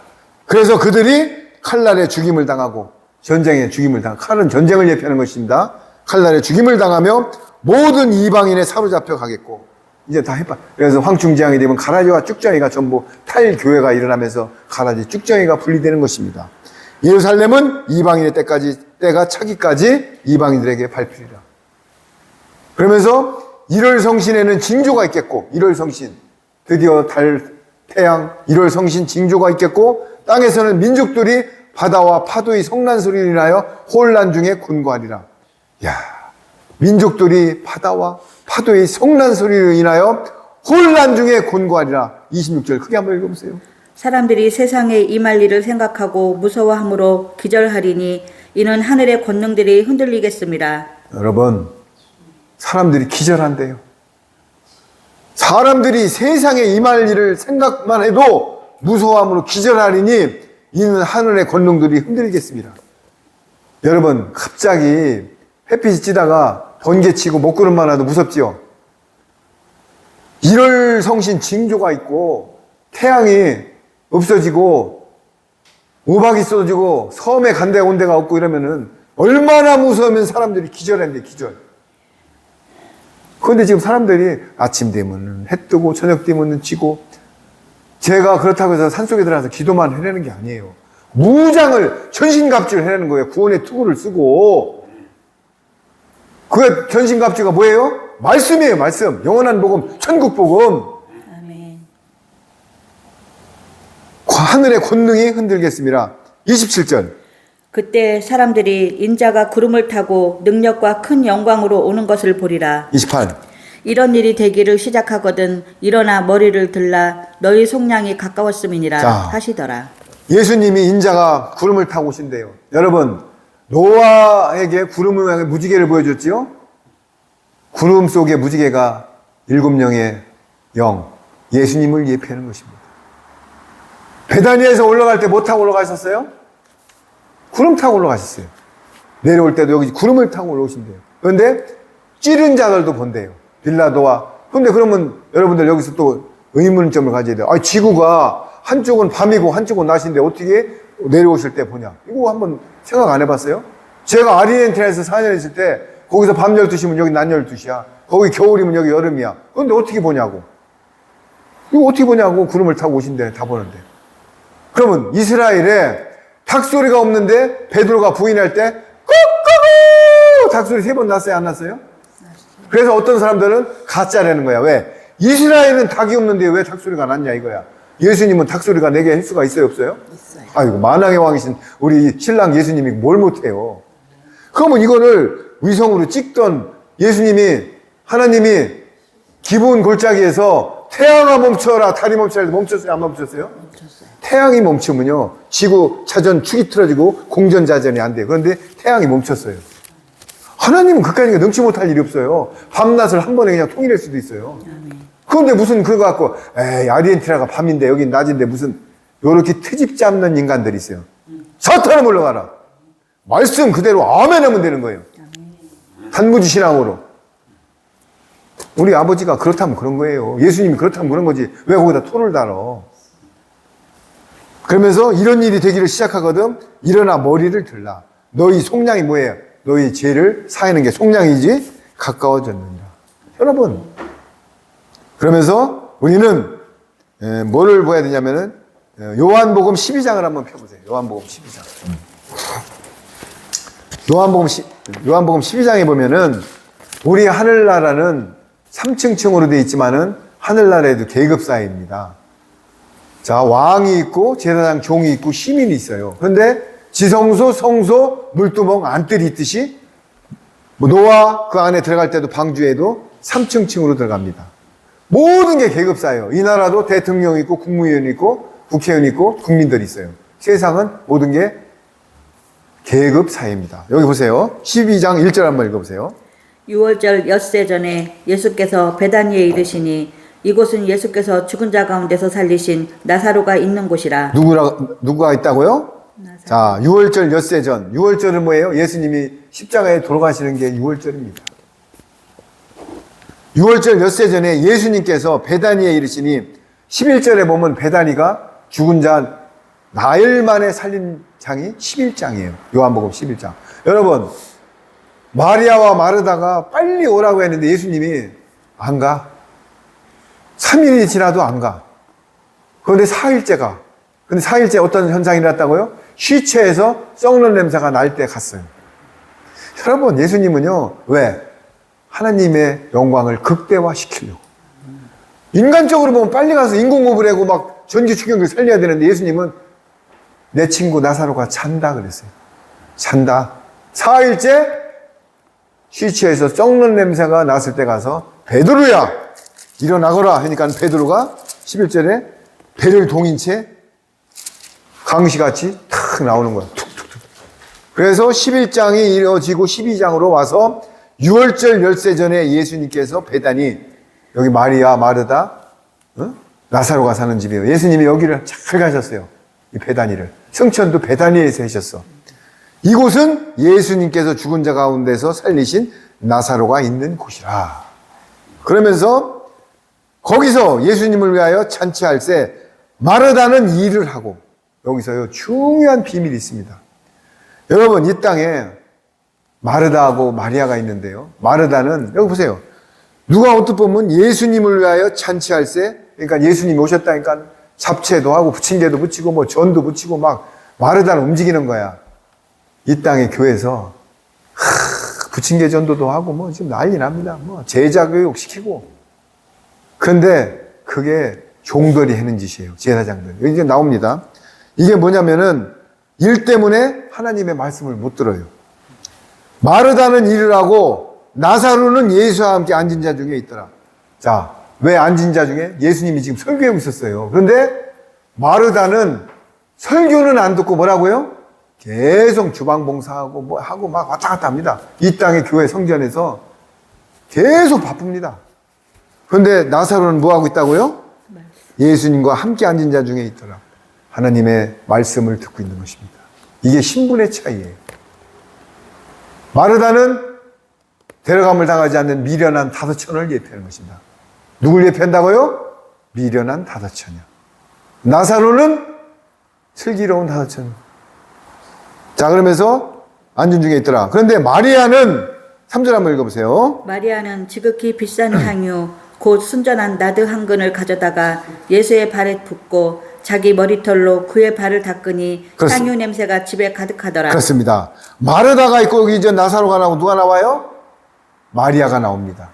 그래서 그들이 칼날에 죽임을 당하고 전쟁에 죽임을 당하고, 칼은 전쟁을 예표하는 것입니다. 칼날에 죽임을 당하며 모든 이방인에 사로잡혀 가겠고, 이제 다 해봐. 그래서 황충지왕이 되면 가라지와 쭉정이가 전부 탈교회가 일어나면서 가라지 쭉정이가 분리되는 것입니다. 예루살렘은 이방인의 때가 차기까지 이방인들에게 밟히리라. 그러면서 1월 성신에는 징조가 있겠고, 1월 성신, 드디어 달, 태양, 1월 성신 징조가 있겠고, 땅에서는 민족들이 바다와 파도의 성난 소리를 인하여 혼란 중에 곤고하리라. 야, 민족들이 바다와 파도의 성난 소리를 인하여 혼란 중에 곤고하리라. 26절 크게 한번 읽어보세요. 사람들이 세상에 임할 일을 생각하고 무서워함으로 기절하리니 이는 하늘의 권능들이 흔들리겠습니다. 여러분, 사람들이 기절한대요. 사람들이 세상에 임할 일을 생각만 해도 무서워함으로 기절하리니 이는 하늘의 권능들이 흔들리겠습니다. 여러분, 갑자기 햇빛이 찌다가 번개치고 먹구름만 와도 무섭지요? 1월 성신 징조가 있고 태양이 없어지고 우박이 쏟아지고 섬에 간데 온 데가 없고 이러면은 얼마나 무서우면 사람들이 기절한대, 기절. 그런데 지금 사람들이 아침 되면은 해 뜨고 저녁 되면은 지고, 제가 그렇다고 해서 산속에 들어가서 기도만 해내는 게 아니에요. 무장을 전신갑주를 해내는 거예요. 구원의 투구를 쓰고. 그 전신갑주가 뭐예요? 말씀이에요, 말씀. 영원한 복음, 천국 복음. 아멘. 하늘의 권능이 흔들겠습니다. 27절. 그때 사람들이 인자가 구름을 타고 능력과 큰 영광으로 오는 것을 보리라. 28. 이런 일이 되기를 시작하거든 일어나 머리를 들라 너희 속량이 가까웠음이니라 자. 하시더라. 예수님이 인자가 구름을 타고 오신대요. 여러분, 노아에게 구름을 향해 무지개를 보여줬지요? 구름 속의 무지개가 7명의 영, 예수님을 예표하는 것입니다. 베다니에서 올라갈 때 뭐 타고 올라가셨어요? 구름 타고 올라가셨어요. 내려올 때도 여기 구름을 타고 올라오신대요. 그런데 찌른 자들도 본대요. 빌라도와. 그런데 그러면 여러분들 여기서 또 의문점을 가져야 돼요. 지구가 한쪽은 밤이고 한쪽은 낮인데 어떻게 내려오실 때 보냐. 이거 한번 생각 안 해봤어요? 제가 아르헨티나에서 4년 있을 때 거기서 밤 12시면 여기 낮 12시야. 거기 겨울이면 여기 여름이야. 그런데 어떻게 보냐고. 이거 어떻게 보냐고. 구름을 타고 오신대. 다 보는데. 그러면 이스라엘에 닭소리가 없는데 베드로가 부인할 때 꾹꾹 닭소리 3번 났어요? 안 났어요? 그래서 어떤 사람들은 가짜라는 거야. 왜? 이스라엘은 닭이 없는데 왜 닭소리가 났냐 이거야. 예수님은 닭소리가 내게 할 수가 있어요, 없어요? 있어요. 아이고, 만왕의 왕이신 우리 신랑 예수님이 뭘 못해요. 그러면 이거를 위성으로 찍던 예수님이, 하나님이 기본 골짜기에서 태양아 멈춰라, 달이 멈춰라 해서 멈췄어요, 안 멈췄어요? 멈췄어요. 태양이 멈추면요, 지구 자전 축이 틀어지고 공전자전이 안 돼요. 그런데 태양이 멈췄어요. 하나님은 그까짓 능치 못할 일이 없어요. 밤낮을 한 번에 그냥 통일할 수도 있어요. 그런데 무슨 그거 갖고, 에이, 아르헨티나가 밤인데 여긴 낮인데 무슨, 요렇게 트집 잡는 인간들이 있어요. 사탄아 물러가라. 말씀 그대로 아멘 하면 되는 거예요. 단무지 신앙으로. 우리 아버지가 그렇다면 그런 거예요. 예수님이 그렇다면 그런 거지. 왜 거기다 토를 달어? 그러면서 이런 일이 되기를 시작하거든. 일어나 머리를 들라. 너희 속량이 뭐예요? 너희 죄를 사하는 게 속량이지 가까워졌느니라. 여러분, 그러면서 우리는 뭐를 보아야 되냐면은 요한복음 12장을 한번 펴보세요. 요한복음 12장. 요한복음 12장에 보면은 우리 하늘나라는 3층층으로 되어 있지만은 하늘나라에도 계급사회입니다. 자, 왕이 있고 제사장 종이 있고 시민이 있어요. 그런데 지성소, 성소, 물두멍, 안뜰이 있듯이 노아 그 안에 들어갈 때도 방주에도 3층층으로 들어갑니다. 모든 게 계급사예요. 이 나라도 대통령이 있고 국무위원이 있고 국회의원이 있고 국민들이 있어요. 세상은 모든 게 계급 사이입니다. 여기 보세요. 12장 1절 한번 읽어보세요. 6월절 엿새 전에 예수께서 베다니에 이르시니 이곳은 예수께서 죽은 자 가운데서 살리신 나사로가 있는 곳이라. 누가 있다고요? 나사로. 자, 6월절 엿새 전. 6월절은 뭐예요? 예수님이 십자가에 돌아가시는 게 6월절입니다. 6월절 엿새 전에 예수님께서 베다니에 이르시니 11절에 보면 베다니가 죽은 자 나흘 만에 살린 장이 11장이에요. 요한복음 11장. 여러분, 마리아와 마르다가 빨리 오라고 했는데 예수님이 안 가. 3일이 지나도 안 가. 그런데 4일째 가. 근데 4일째 어떤 현상이 났다고요? 시체에서 썩는 냄새가 날 때 갔어요. 여러분, 예수님은요, 왜? 하나님의 영광을 극대화시키려고. 인간적으로 보면 빨리 가서 인공호흡을 하고 막 전기 충격을 살려야 되는데 예수님은 내 친구 나사로가 잔다 그랬어요. 잔다. 4일째 시체에서 썩는 냄새가 났을 때 가서 베드로야 일어나거라 하니까 베드로가 11절에 배를 동인 채 강시같이 탁 나오는 거야. 툭툭툭. 그래서 11장이 이어지고 12장으로 와서 6월절 열세 전에 예수님께서 베다니, 여기 마리아, 마르다, 나사로가 사는 집이에요. 예수님이 여기를 잘 가셨어요. 이 베다니를. 성천도 베다니에서 하셨어. 이곳은 예수님께서 죽은 자 가운데서 살리신 나사로가 있는 곳이라. 그러면서 거기서 예수님을 위하여 잔치할 때 마르다는 일을 하고, 여기서요 중요한 비밀이 있습니다. 여러분, 이 땅에 마르다하고 마리아가 있는데요. 마르다는 여기 보세요. 누가 어떻게 보면 예수님을 위하여 잔치할 때, 그러니까 예수님이 오셨다니까 잡채도 하고 부침개도 부치고 뭐 전도 부치고 막 마르다는 움직이는 거야. 이 땅의 교회에서 부침개 전도도 하고 뭐 지금 난리 납니다. 뭐 제자 교육 시키고. 그런데 그게 종들이 하는 짓이에요. 제사장들. 여기 이제 나옵니다. 이게 뭐냐면은 일 때문에 하나님의 말씀을 못 들어요. 마르다는 일을 하고 나사로는 예수와 함께 앉은 자 중에 있더라. 자, 왜 앉은 자 중에? 예수님이 지금 설교하고 있었어요. 그런데 마르다는 설교는 안 듣고 뭐라고요? 계속 주방 봉사하고 뭐 하고 막 왔다 갔다 합니다. 이 땅의 교회 성전에서 계속 바쁩니다. 그런데 나사로는 뭐 하고 있다고요? 예수님과 함께 앉은 자 중에 있더라. 하나님의 말씀을 듣고 있는 것입니다. 이게 신분의 차이예요. 마르다는 데려감을 당하지 않는 미련한 다섯천을 예표하는 것입니다. 누굴 예표한다고요? 미련한 다섯천이요. 나사로는 슬기로운 다섯천. 자, 그러면서 앉은 중에 있더라. 그런데 마리아는 3절 한번 읽어보세요. 마리아는 지극히 비싼 향유 곧 순전한 나드 한 근을 가져다가 예수의 발에 붓고 자기 머리털로 그의 발을 닦으니 그렇습니다. 향유 냄새가 집에 가득하더라. 그렇습니다. 마르다가 있고 여기 이제 나사로가 나오고 누가 나와요? 마리아가 나옵니다.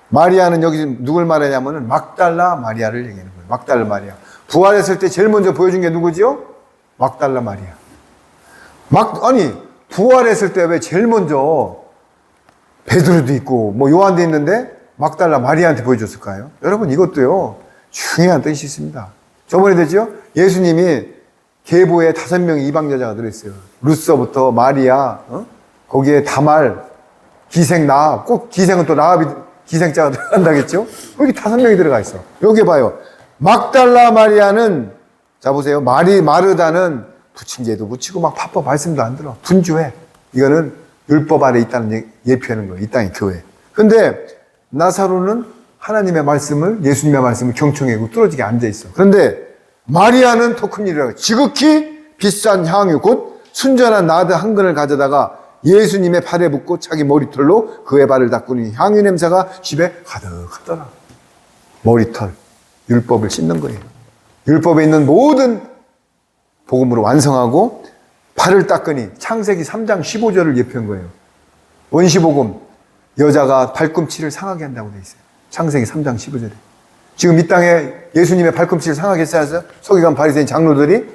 마리아는 여기 누굴 말하냐면은 막달라 마리아를 얘기하는 거예요. 막달라 마리아. 부활했을 때 제일 먼저 보여준 게 누구지요? 막달라 마리아. 아니, 부활했을 때 왜 제일 먼저 베드로도 있고 뭐 요한도 있는데 막달라 마리아한테 보여줬을까요? 여러분, 이것도요 중요한 뜻이 있습니다. 저번에 됐죠? 예수님이 계보에 5명의 이방 여자가 들어있어요. 루서부터 마리아, 거기에 다말, 기생 나합, 꼭 기생은 또 나합이 기생자가 들어간다겠죠? 거기 5명이 들어가 있어. 여기 봐요. 막달라 마리아는, 자 보세요. 마르다는 부침개도 부치고 막 바빠 말씀도 안 들어. 분주해. 이거는 율법 아래 있다는 예표하는 거예요. 이 땅의 교회. 근데 나사로는 하나님의 말씀을, 예수님의 말씀을 경청하고 뚫어지게 앉아있어. 그런데 마리아는 더 큰 일이라고. 지극히 비싼 향유, 곧 순전한 나드 한 근을 가져다가 예수님의 발에 붓고 자기 머리털로 그의 발을 닦으니 향유 냄새가 집에 가득하더라. 머리털, 율법을 씻는 거예요. 율법에 있는 모든 복음으로 완성하고 발을 닦으니 창세기 3장 15절을 예표한 거예요. 원시복음, 여자가 발꿈치를 상하게 한다고 돼 있어요. 창세기 3장 15절에. 지금 이 땅에 예수님의 발꿈치를 상하게 했어요. 서기관 바리새인 장로들이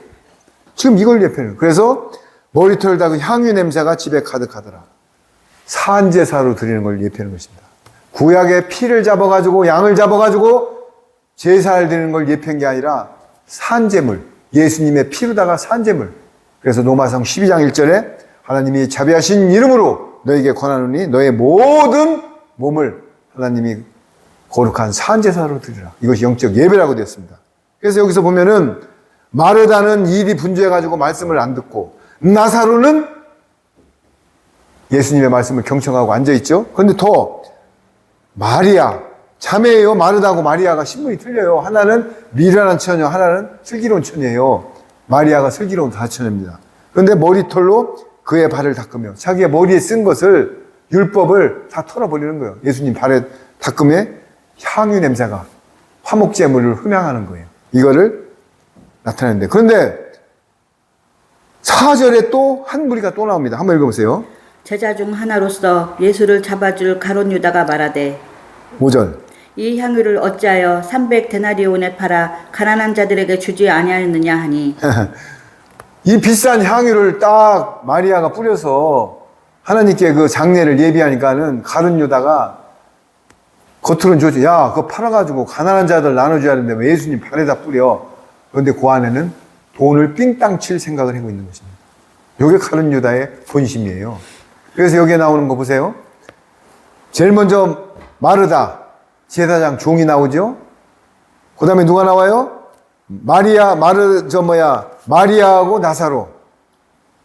지금 이걸 예표해요. 그래서 머리털을 닦은 향유 냄새가 집에 가득하더라. 산제사로 드리는 걸 예표하는 것입니다. 구약의 피를 잡아가지고 양을 잡아가지고 제사를 드리는 걸 예표한 게 아니라 산제물, 예수님의 피로다가 산제물. 그래서 로마성 12장 1절에 하나님이 자비하신 이름으로 너에게 권하노니 너의 모든 몸을 하나님이 거룩한 산제사로 드리라. 이것이 영적 예배라고 되었습니다. 그래서 여기서 보면은 마르다는 일이 분주해가지고 말씀을 안 듣고 나사로는 예수님의 말씀을 경청하고 앉아있죠. 그런데 더 마리아, 자매예요. 마르다하고 마리아가 신분이 틀려요. 하나는 미련한 처녀, 하나는 슬기로운 처녀예요. 마리아가 슬기로운 다처녀입니다. 그런데 머리털로 그의 발을 닦으며 자기의 머리에 쓴 것을 율법을 다 털어버리는 거예요. 예수님 발에 닦음에 향유 냄새가 화목제물을 흠양하는 거예요. 이거를 나타내는데, 그런데 4절에 또 한 무리가 또 나옵니다. 한번 읽어보세요. 제자 중 하나로서 예수를 잡아줄 가룟 유다가 말하되 5절. 이 향유를 어찌하여 300데나리온에 팔아 가난한 자들에게 주지 아니하였느냐 하니 이 비싼 향유를 딱 마리아가 뿌려서 하나님께 그 장례를 예비하니까는 가룟 유다가 겉으로는 좋지. 야, 그거 팔아가지고 가난한 자들 나눠줘야 하는데 왜 예수님 발에다 뿌려? 그런데 그 안에는 돈을 삥땅 칠 생각을 하고 있는 것입니다. 이게 가룟 유다의 본심이에요. 그래서 여기에 나오는 거 보세요. 제일 먼저 마르다, 제사장 종이 나오죠. 그 다음에 누가 나와요? 마리아하고 나사로.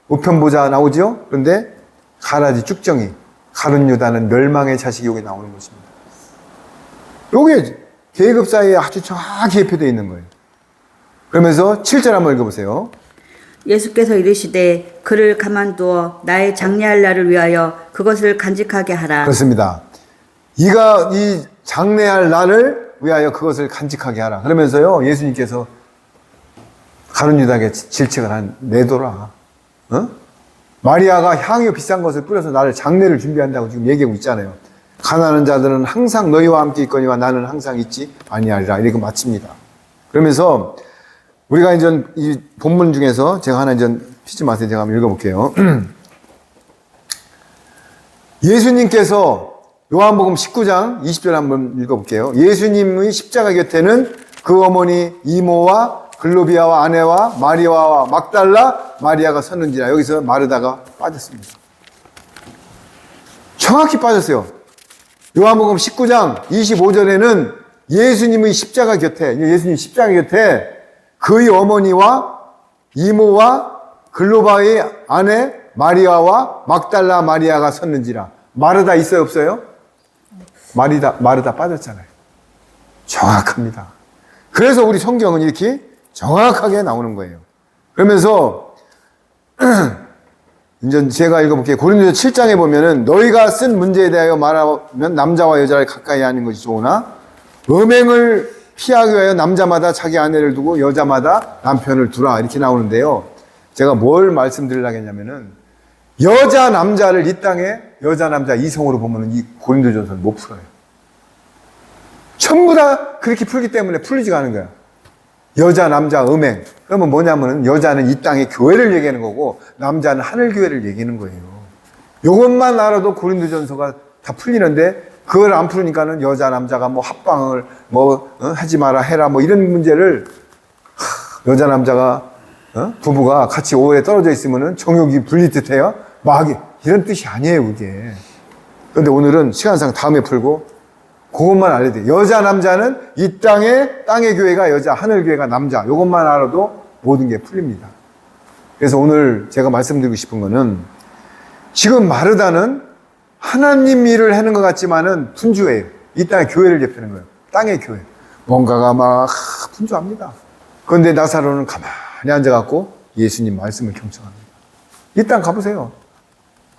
우편보자 나오죠. 그런데 가라지 쭉정이, 가룟 유다는 멸망의 자식이 여기 나오는 것입니다. 요게 계급 사이에 아주 정확히 해표되어 있는 거예요. 그러면서 7절 한번 읽어보세요. 예수께서 이르시되 그를 가만두어 나의 장례할 날을 위하여 그것을 간직하게 하라. 그렇습니다. 이가 이 장례할 날을 위하여 그것을 간직하게 하라. 그러면서요, 예수님께서 가룟 유다에게 질책을 한, 내둬라. 어? 마리아가 향유 비싼 것을 뿌려서 나를 장례를 준비한다고 지금 얘기하고 있잖아요. 가난한 자들은 항상 너희와 함께 있거니와 나는 항상 있지 아니하리라. 이렇게 마칩니다. 그러면서 우리가 이제 이 본문 중에서 제가 하나 이제 피지 마세요. 제가 한번 읽어볼게요. 예수님께서 요한복음 19장 20절 한번 읽어볼게요. 예수님의 십자가 곁에는 그 어머니 이모와 글로비아와 아내와 마리아와 막달라 마리아가 섰는지라. 여기서 마르다가 빠졌습니다. 정확히 빠졌어요. 요한복음 19장 25절에는 예수님의 십자가 곁에, 예수님 십자가 곁에 그의 어머니와 이모와 글로바의 아내 마리아와 막달라 마리아가 섰는지라. 마르다 있어요, 없어요? 마르다 빠졌잖아요. 정확합니다. 그래서 우리 성경은 이렇게 정확하게 나오는 거예요. 그러면서 이제 제가 읽어볼게요. 고린도서 7장에 보면은 너희가 쓴 문제에 대하여 말하면 남자와 여자를 가까이 하는 것이 좋으나 음행을 피하기 위하여 남자마다 자기 아내를 두고 여자마다 남편을 두라. 이렇게 나오는데요. 제가 뭘 말씀드리려고 했냐면은 여자, 남자를 이 땅에 여자, 남자 이성으로 보면은 이 고린도전서는 못 풀어요. 전부 다 그렇게 풀기 때문에 풀리지가 않은 거야. 여자, 남자, 음행. 그러면 뭐냐면은 여자는 이 땅의 교회를 얘기하는 거고 남자는 하늘교회를 얘기하는 거예요. 이것만 알아도 고린도전서가 다 풀리는데 그걸 안 풀으니까는 여자, 남자가 뭐 합방을 하지 마라 해라 뭐 이런 문제를 여자, 남자가 부부가 같이 오래 떨어져 있으면은 정욕이 불릴 듯해요. 막 이런 뜻이 아니에요, 그게. 그런데 오늘은 시간상 다음에 풀고 그것만 알려야 돼요. 여자, 남자는 이 땅의 교회가 여자, 하늘교회가 남자. 이것만 알아도 모든 게 풀립니다. 그래서 오늘 제가 말씀드리고 싶은 거는 지금 마르다는 하나님 일을 하는 것 같지만은 분주해요. 이 땅의 교회를 대표하는 거예요. 땅의 교회. 뭔가가 막 분주합니다. 그런데 나사로는 가만히 앉아갖고 예수님 말씀을 경청합니다. 이 땅 가보세요.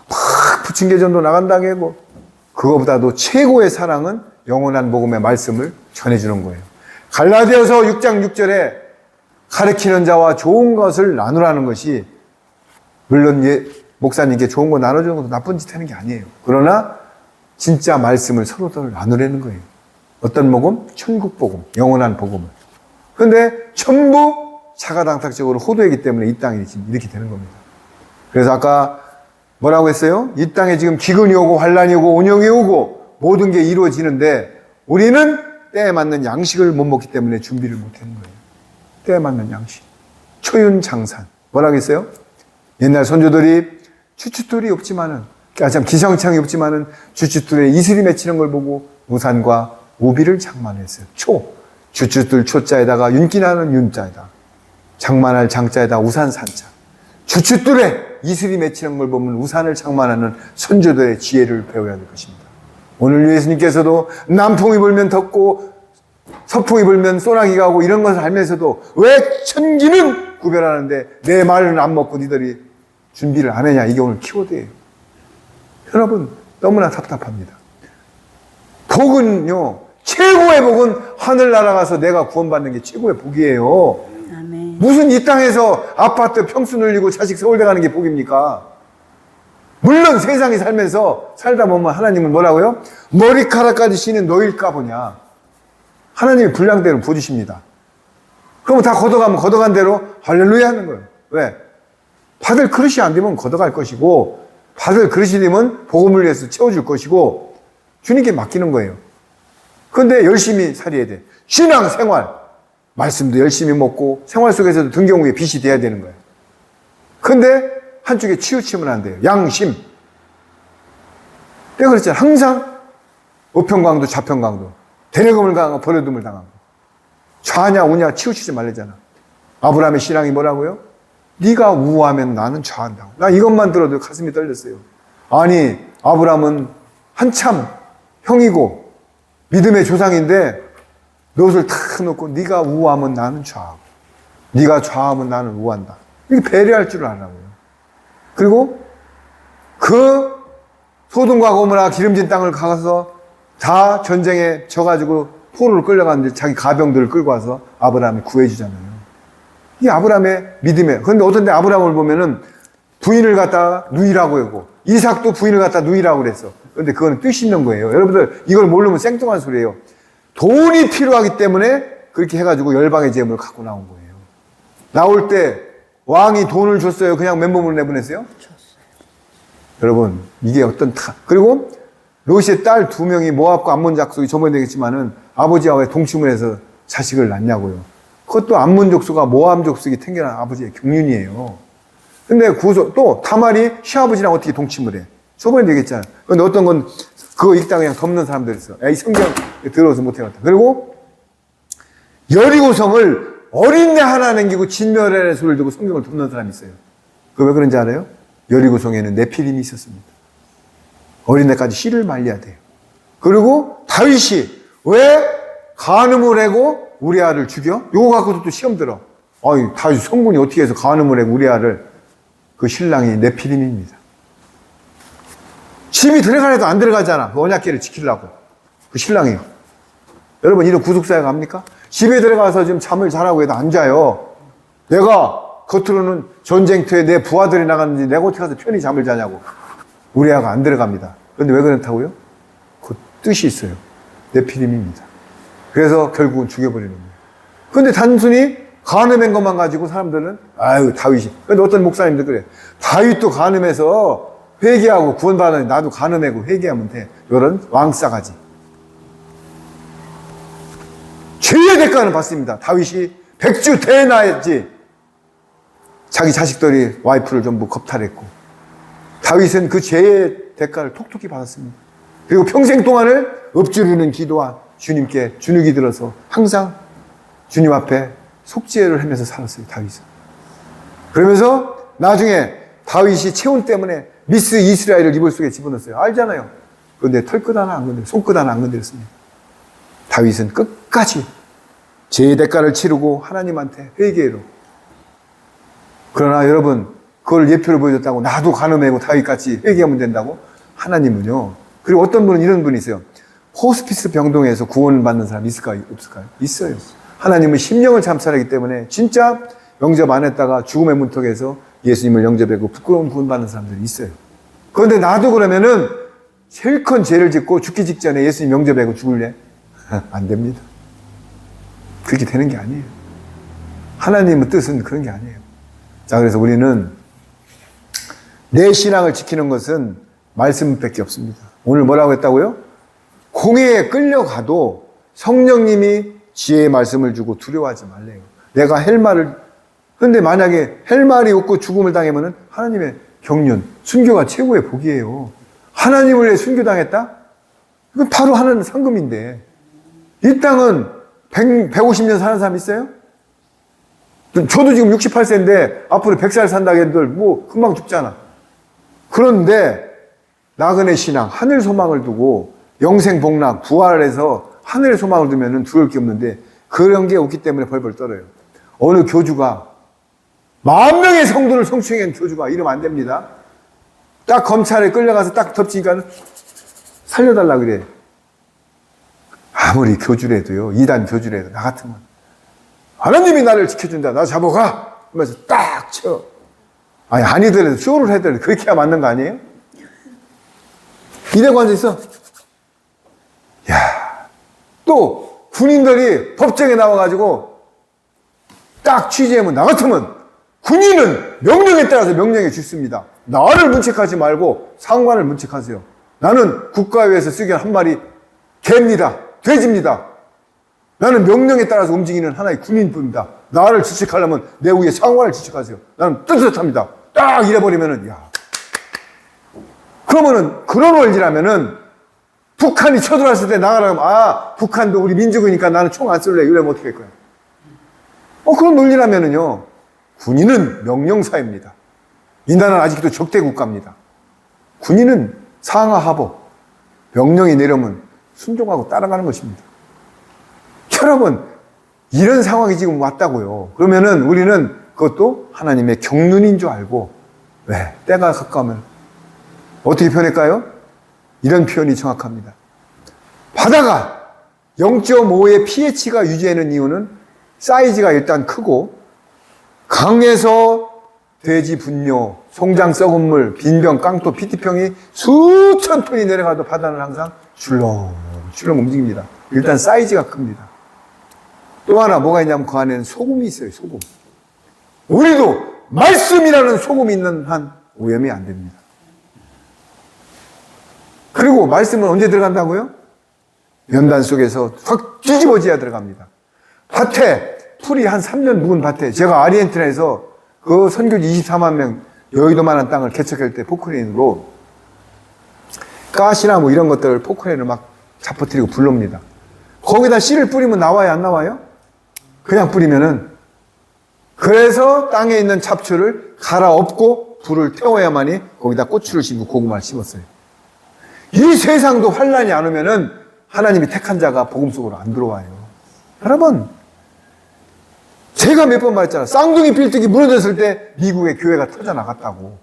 막 부침개전도 나간다고 하고 그거보다도 최고의 사랑은 영원한 복음의 말씀을 전해주는 거예요. 갈라디아서 6장 6절에 가르치는 자와 좋은 것을 나누라는 것이 물론 목사님께 좋은 거 나눠주는 것도 나쁜 짓 하는 게 아니에요. 그러나 진짜 말씀을 서로들 나누라는 거예요. 어떤 복음? 천국 복음, 영원한 복음을. 그런데 전부 자가당착적으로 호도이기 때문에 이 땅이 이렇게 되는 겁니다. 그래서 아까 뭐라고 했어요? 이 땅에 지금 기근이 오고 환란이 오고 온영이 오고 모든 게 이루어지는데 우리는 때에 맞는 양식을 못 먹기 때문에 준비를 못 하는 거예요. 때에 맞는 양식. 초윤장산. 뭐라고 했어요? 옛날 선조들이 주춧돌이 없지만은, 참 기상청이 없지만은 주춧돌에 이슬이 맺히는 걸 보고 우산과 우비를 장만했어요. 주춧돌 초자에다가 윤기나는 윤자에다, 장만할 장자에다 우산 산자. 주춧돌에 이슬이 맺히는 걸 보면 우산을 장만하는 선조들의 지혜를 배워야 될 것입니다. 오늘 예수님께서도 남풍이 불면 덥고 서풍이 불면 소나기가 오고 이런 것을 알면서도 왜 천기는 구별하는데 내 말은 안 먹고 니들이 준비를 안 하냐. 이게 오늘 키워드예요. 여러분, 너무나 답답합니다. 복은요, 최고의 복은 하늘나라 가서 내가 구원받는 게 최고의 복이에요. 아멘. 무슨 이 땅에서 아파트 평수 늘리고 자식 서울대 가는 게 복입니까? 물론 세상에 살다 보면 하나님은 뭐라고요? 머리카락까지 씨는 너일까 보냐. 하나님이 분량대로 부어주십니다. 그러면 다 걷어가면 걷어간 대로 할렐루야 하는 거예요. 왜? 받을 그릇이 안 되면 걷어갈 것이고, 받을 그릇이 되면 복음을 위해서 채워줄 것이고, 주님께 맡기는 거예요. 그런데 열심히 살아야 돼. 신앙생활. 말씀도 열심히 먹고, 생활 속에서도 등경우에 빛이 돼야 되는 거예요. 그런데 한쪽에 치우치면 안 돼요. 양심. 내가 그랬잖아요. 항상 우편강도 좌편강도. 대내금을 당하고 버려둠을 당하고. 좌냐 우냐 치우치지 말래잖아. 아브라함의 신앙이 뭐라고요? 네가 우하면 나는 좌한다고. 나 이것만 들어도 가슴이 떨렸어요. 아니, 아브라함은 한참 형이고 믿음의 조상인데 롯을 탁 놓고 네가 우하면 나는 좌하고 네가 좌하면 나는 우한다. 이렇게 배려할 줄 알라고요. 그리고 그 소돔과 고모라 기름진 땅을 가서 다 전쟁에 져가지고 포로를 끌려갔는데 자기 가병들을 끌고 와서 아브라함이 구해주잖아요. 이게 아브라함의 믿음이에요. 그런데 어떤 데 아브라함을 보면은 부인을 갖다가 누이라고 하고 이삭도 부인을 갖다 누이라고 그랬어. 그런데 그거는 뜻이 있는 거예요. 여러분들 이걸 모르면 생뚱한 소리예요. 돈이 필요하기 때문에 그렇게 해가지고 열방의 재물을 갖고 나온 거예요. 나올 때 왕이 돈을 줬어요? 그냥 맨몸으로 내보냈어요? 줬어요. 여러분, 이게 그리고 롯의 딸 2명이 모압과 암몬 족속이 저번에 되겠지만은 아버지와 왜 동침을 해서 자식을 낳냐고요. 그것도 암몬 족속과 모압 족속이 생겨난 아버지의 경륜이에요. 근데 또 타말이 시아버지랑 어떻게 동침을 해? 저번에 되겠잖아요. 근데 어떤 건 그거 읽다 그냥 덮는 사람들 있어. 야, 이 성경 들어서 못해갔다. 그리고 여리고성을 어린애 하나 남기고 진멸하는 소리를 듣고 성경을 덮는 사람이 있어요. 그거 왜 그런지 알아요? 여리고성에는 네피림이 있었습니다. 어린애까지 씨를 말려야 돼요. 그리고 다윗이 왜 간음을 하고 우리아를 죽여? 요거 갖고도 또 시험 들어. 다윗 성군이 어떻게 해서 간음을 하고 우리아를. 그 신랑이 네피림입니다. 집이 들어가려도 안 들어가잖아. 그 언약궤를 지키려고. 그 신랑이요. 여러분, 이런 구속사회가 합니까? 집에 들어가서 지금 잠을 자라고 해도 안 자요. 내가 겉으로는 전쟁터에 내 부하들이 나갔는지 내가 어떻게 가서 편히 잠을 자냐고. 우리 아가 안 들어갑니다. 그런데 왜 그렇다고요? 그 뜻이 있어요. 네피림입니다. 그래서 결국은 죽여버리는 거예요. 그런데 단순히 간음한 것만 가지고 사람들은 다윗이. 그런데 어떤 목사님들 그래. 다윗도 간음해서 회개하고 구원받으니 나도 간음하고 회개하면 돼. 이런 왕싸가지. 죄의 대가는 받습니다. 다윗이 백주 대나했지. 자기 자식들이 와이프를 전부 겁탈했고. 다윗은 그 죄의 대가를 톡톡히 받았습니다. 그리고 평생 동안을 엎주르는 기도와 주님께 주눅이 들어서 항상 주님 앞에 속죄를 하면서 살았어요, 다윗은. 그러면서 나중에 다윗이 체온 때문에 미스 이스라엘을 이불 속에 집어넣었어요. 알잖아요. 그런데 털끝 하나 안 건드렸어요. 손끝 하나 안 건드렸습니다. 다윗은 끝까지 죄의 대가를 치르고 하나님한테 회개로. 그러나 여러분, 그걸 예표를 보여줬다고 나도 간음하고 다윗같이 회개하면 된다고? 하나님은요. 그리고 어떤 분은 이런 분이 있어요. 호스피스 병동에서 구원받는 사람 있을까요? 없을까요? 있어요. 하나님은 심령을 참살하기 때문에 진짜 영접 안 했다가 죽음의 문턱에서 예수님을 영접하고 부끄러운 구원받는 사람들이 있어요. 그런데 나도 그러면은 제일 큰 죄를 짓고 죽기 직전에 예수님 영접하고 죽을래? 안 됩니다. 그렇게 되는 게 아니에요. 하나님의 뜻은 그런 게 아니에요. 자, 그래서 우리는 내 신앙을 지키는 것은 말씀밖에 없습니다. 오늘 뭐라고 했다고요? 공회에 끌려가도 성령님이 지혜의 말씀을 주고 두려워하지 말래요. 내가 할 말을, 근데 만약에 할 말이 없고 죽음을 당하면은 하나님의 경륜, 순교가 최고의 복이에요. 하나님을 위해 순교당했다? 이건 바로 하나님 상급인데. 이 땅은 150년 사는 사람 있어요? 저도 지금 68세인데 앞으로 100살 산다고 해도 뭐 금방 죽잖아. 그런데 나그네 신앙, 하늘 소망을 두고 영생 복락, 부활해서 하늘의 소망을 두면은 두려울 게 없는데 그런 게 없기 때문에 벌벌 떨어요. 어느 교주가 10,000명의 성도를 성추행한 교주가 이러면 안 됩니다. 딱 검찰에 끌려가서 딱 덮치니까 살려달라 그래. 아무리 교주래도요, 이단 교주래도 나 같으면 하나님이 나를 지켜준다, 나 잡아가 하면서 딱 쳐. 아니 아니더라도 쇼를 해더라도 그렇게 해야 맞는 거 아니에요? 이래고 앉아있어. 야, 또 군인들이 법정에 나와가지고 딱 취재하면 나 같으면 군인은 명령에 따라서 명령해 주습니다. 나를 문책하지 말고 상관을 문책하세요. 나는 국가위에서 쓰기엔 한 마리 개입니다. 돼지입니다. 나는 명령에 따라서 움직이는 하나의 군인뿐입니다. 나를 지책하려면 내 위에 상관을 지책하세요. 나는 뜨뜻합니다. 딱 이래버리면은, 야. 그러면은, 그런 원리라면은, 북한이 쳐들어왔을 때 나가라면, 아, 북한도 우리 민족이니까 나는 총 안 쏠래. 이러면 어떻게 할 거야? 그런 논리라면은요, 군인은 명령사입니다. 이 나라는 아직도 적대 국가입니다. 군인은 상하하복, 명령이 내려오면 순종하고 따라가는 것입니다. 여러분, 이런 상황이 지금 왔다고요. 그러면은 우리는 그것도 하나님의 경륜인 줄 알고, 왜? 때가 가까우면 어떻게 표현할까요? 이런 표현이 정확합니다. 바다가 0.5의 pH가 유지하는 이유는 사이즈가 일단 크고, 강에서 돼지 분뇨, 송장 썩은 물, 빈병, 깡토, PT병이 수천 톤이 내려가도 바다는 항상 출렁출렁 움직입니다. 일단 사이즈가 큽니다. 또 하나 뭐가 있냐면 그 안에는 소금이 있어요. 소금. 우리도 말씀이라는 소금이 있는 한 오염이 안 됩니다. 그리고 말씀은 언제 들어간다고요? 연단 속에서 확 뒤집어져야 들어갑니다. 밭에 풀이 한 3년 묵은 밭에 제가 아르헨티나에서 그 선교지 24만 명 여의도만한 땅을 개척할 때 포크레인으로 가시나 뭐 이런 것들을 포크레인을 막 잡아뜨리고 불릅니다. 거기다 씨를 뿌리면 나와요, 안 나와요? 그냥 뿌리면은. 그래서 땅에 있는 잡초를 갈아엎고 불을 태워야만이 거기다 고추를 심고 고구마를 심었어요. 이 세상도 환란이 안 오면은 하나님이 택한 자가 복음 속으로 안 들어와요. 여러분, 제가 몇 번 말했잖아요. 쌍둥이 빌딩이 무너졌을 때 미국의 교회가 터져나갔다고.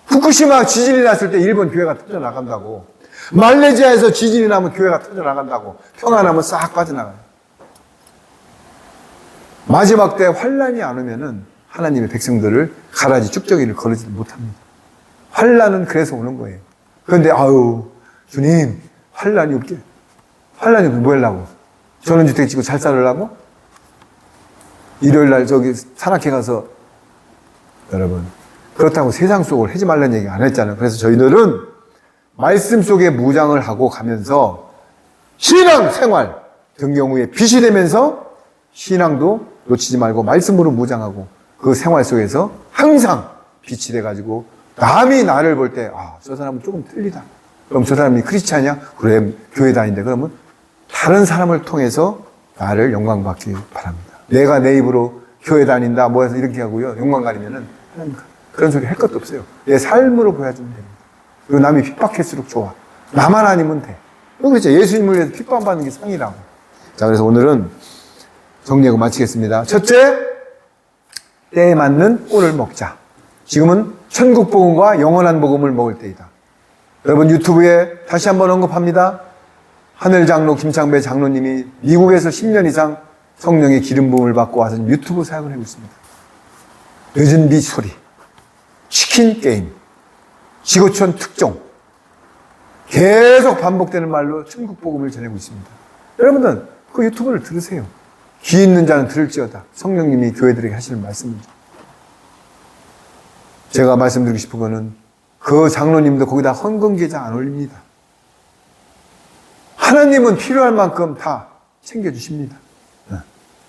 후쿠시마 지진이 났을 때 일본 교회가 터져나간다고. 말레이시아에서 지진이 나면 교회가 터져나간다고. 평안하면 싹 빠져나가요. 마지막 때 환란이 안 오면은 하나님의 백성들을 가라지 쭉정이를 거르지 못합니다. 환란은 그래서 오는 거예요. 그런데 아유 주님 환란이 없게. 환란이 없게 뭐 하려고? 전원주택 짓고 잘 살으려고? 일요일날 저기 산악회 가서 여러분 그렇다고 세상 속을 하지 말라는 얘기 안 했잖아요. 그래서 저희들은 말씀 속에 무장을 하고 가면서 신앙 생활 등 경우에 빛이 되면서 신앙도 놓치지 말고 말씀으로 무장하고 그 생활 속에서 항상 빛이 돼가지고 남이 나를 볼 때 아, 저 사람은 조금 틀리다. 그럼 저 사람이 크리스찬이야? 그래 교회 다닌대. 그러면 다른 사람을 통해서 나를 영광받기 바랍니다. 내가 내 입으로 교회 다닌다 뭐 해서 이렇게 하고요. 영광 가리면은 하나님 그런 소리 할 것도 없어요. 내 삶으로 보여주면 됩니다. 그리고 남이 핍박할수록 좋아. 나만 아니면 돼. 그렇죠. 예수님을 위해서 핍박받는 게 상이라고. 자, 그래서 오늘은 정리하고 마치겠습니다. 첫째, 때에 맞는 꿀을 먹자. 지금은 천국 복음과 영원한 복음을 먹을 때이다. 여러분 유튜브에 다시 한번 언급합니다. 하늘장로 김창배 장로님이 미국에서 10년 이상 성령의 기름 부음을 받고 와서 유튜브 사역을 하고 있습니다. 늦은 빛 소리, 치킨 게임, 지구촌 특종, 계속 반복되는 말로 천국 복음을 전하고 있습니다. 여러분들 그 유튜브를 들으세요. 귀 있는 자는 들을지어다. 성령님이 교회들에게 하시는 말씀입니다. 제가 말씀드리고 싶은 거는 그 장로님도 거기다 헌금계좌 안 올립니다. 하나님은 필요할 만큼 다 챙겨주십니다.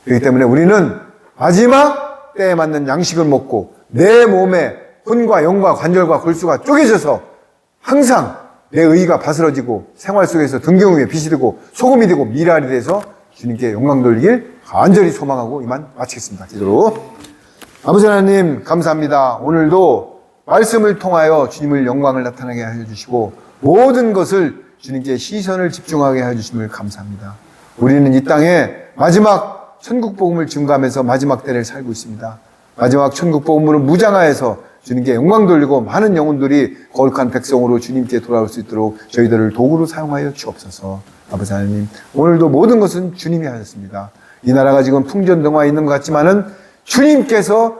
그렇기 때문에 우리는 마지막 때에 맞는 양식을 먹고 내 몸에 혼과 영과 관절과 골수가 쪼개져서 항상 내 의가 바스러지고 생활 속에서 등경 위에 빛이 되고 소금이 되고 미랄이 돼서 주님께 영광 돌리길 간절히 소망하고 이만 마치겠습니다. 기도로. 아버지 하나님 감사합니다. 오늘도 말씀을 통하여 주님을 영광을 나타나게 하여 주시고 모든 것을 주님께 시선을 집중하게 하여 주심을 감사합니다. 우리는 이 땅에 마지막 천국 복음을 증거하면서 마지막 때를 살고 있습니다. 마지막 천국 복음으로 무장하여서 주님께 영광 돌리고 많은 영혼들이 거룩한 백성으로 주님께 돌아올 수 있도록 저희들을 도구로 사용하여 주옵소서. 아버지 하나님, 오늘도 모든 것은 주님이 하셨습니다. 이 나라가 지금 풍전등화에 있는 것 같지만은 주님께서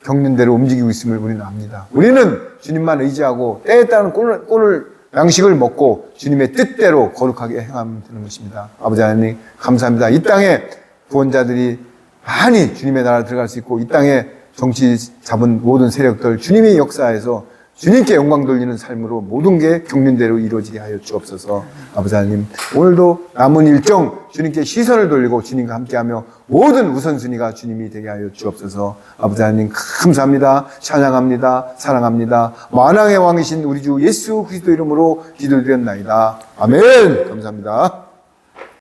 겪는 대로 움직이고 있음을 우리는 압니다. 우리는 주님만 의지하고 때에 따른 꼴을 양식을 먹고 주님의 뜻대로 거룩하게 행하면 되는 것입니다. 아버지 하나님 감사합니다. 이 땅에 구원자들이 많이 주님의 나라에 들어갈 수 있고 이 땅에 정치 잡은 모든 세력들 주님의 역사에서 주님께 영광 돌리는 삶으로 모든 게 겪는 대로 이루어지게 하여 주옵소서. 아버지 하나님 오늘도 남은 일정 주님께 시선을 돌리고 주님과 함께하며 모든 우선순위가 주님이 되게 하여 주옵소서. 아버지 하나님 감사합니다. 찬양합니다. 사랑합니다. 만왕의 왕이신 우리 주 예수 그리스도 이름으로 기도드렸나이다. 아멘. 감사합니다.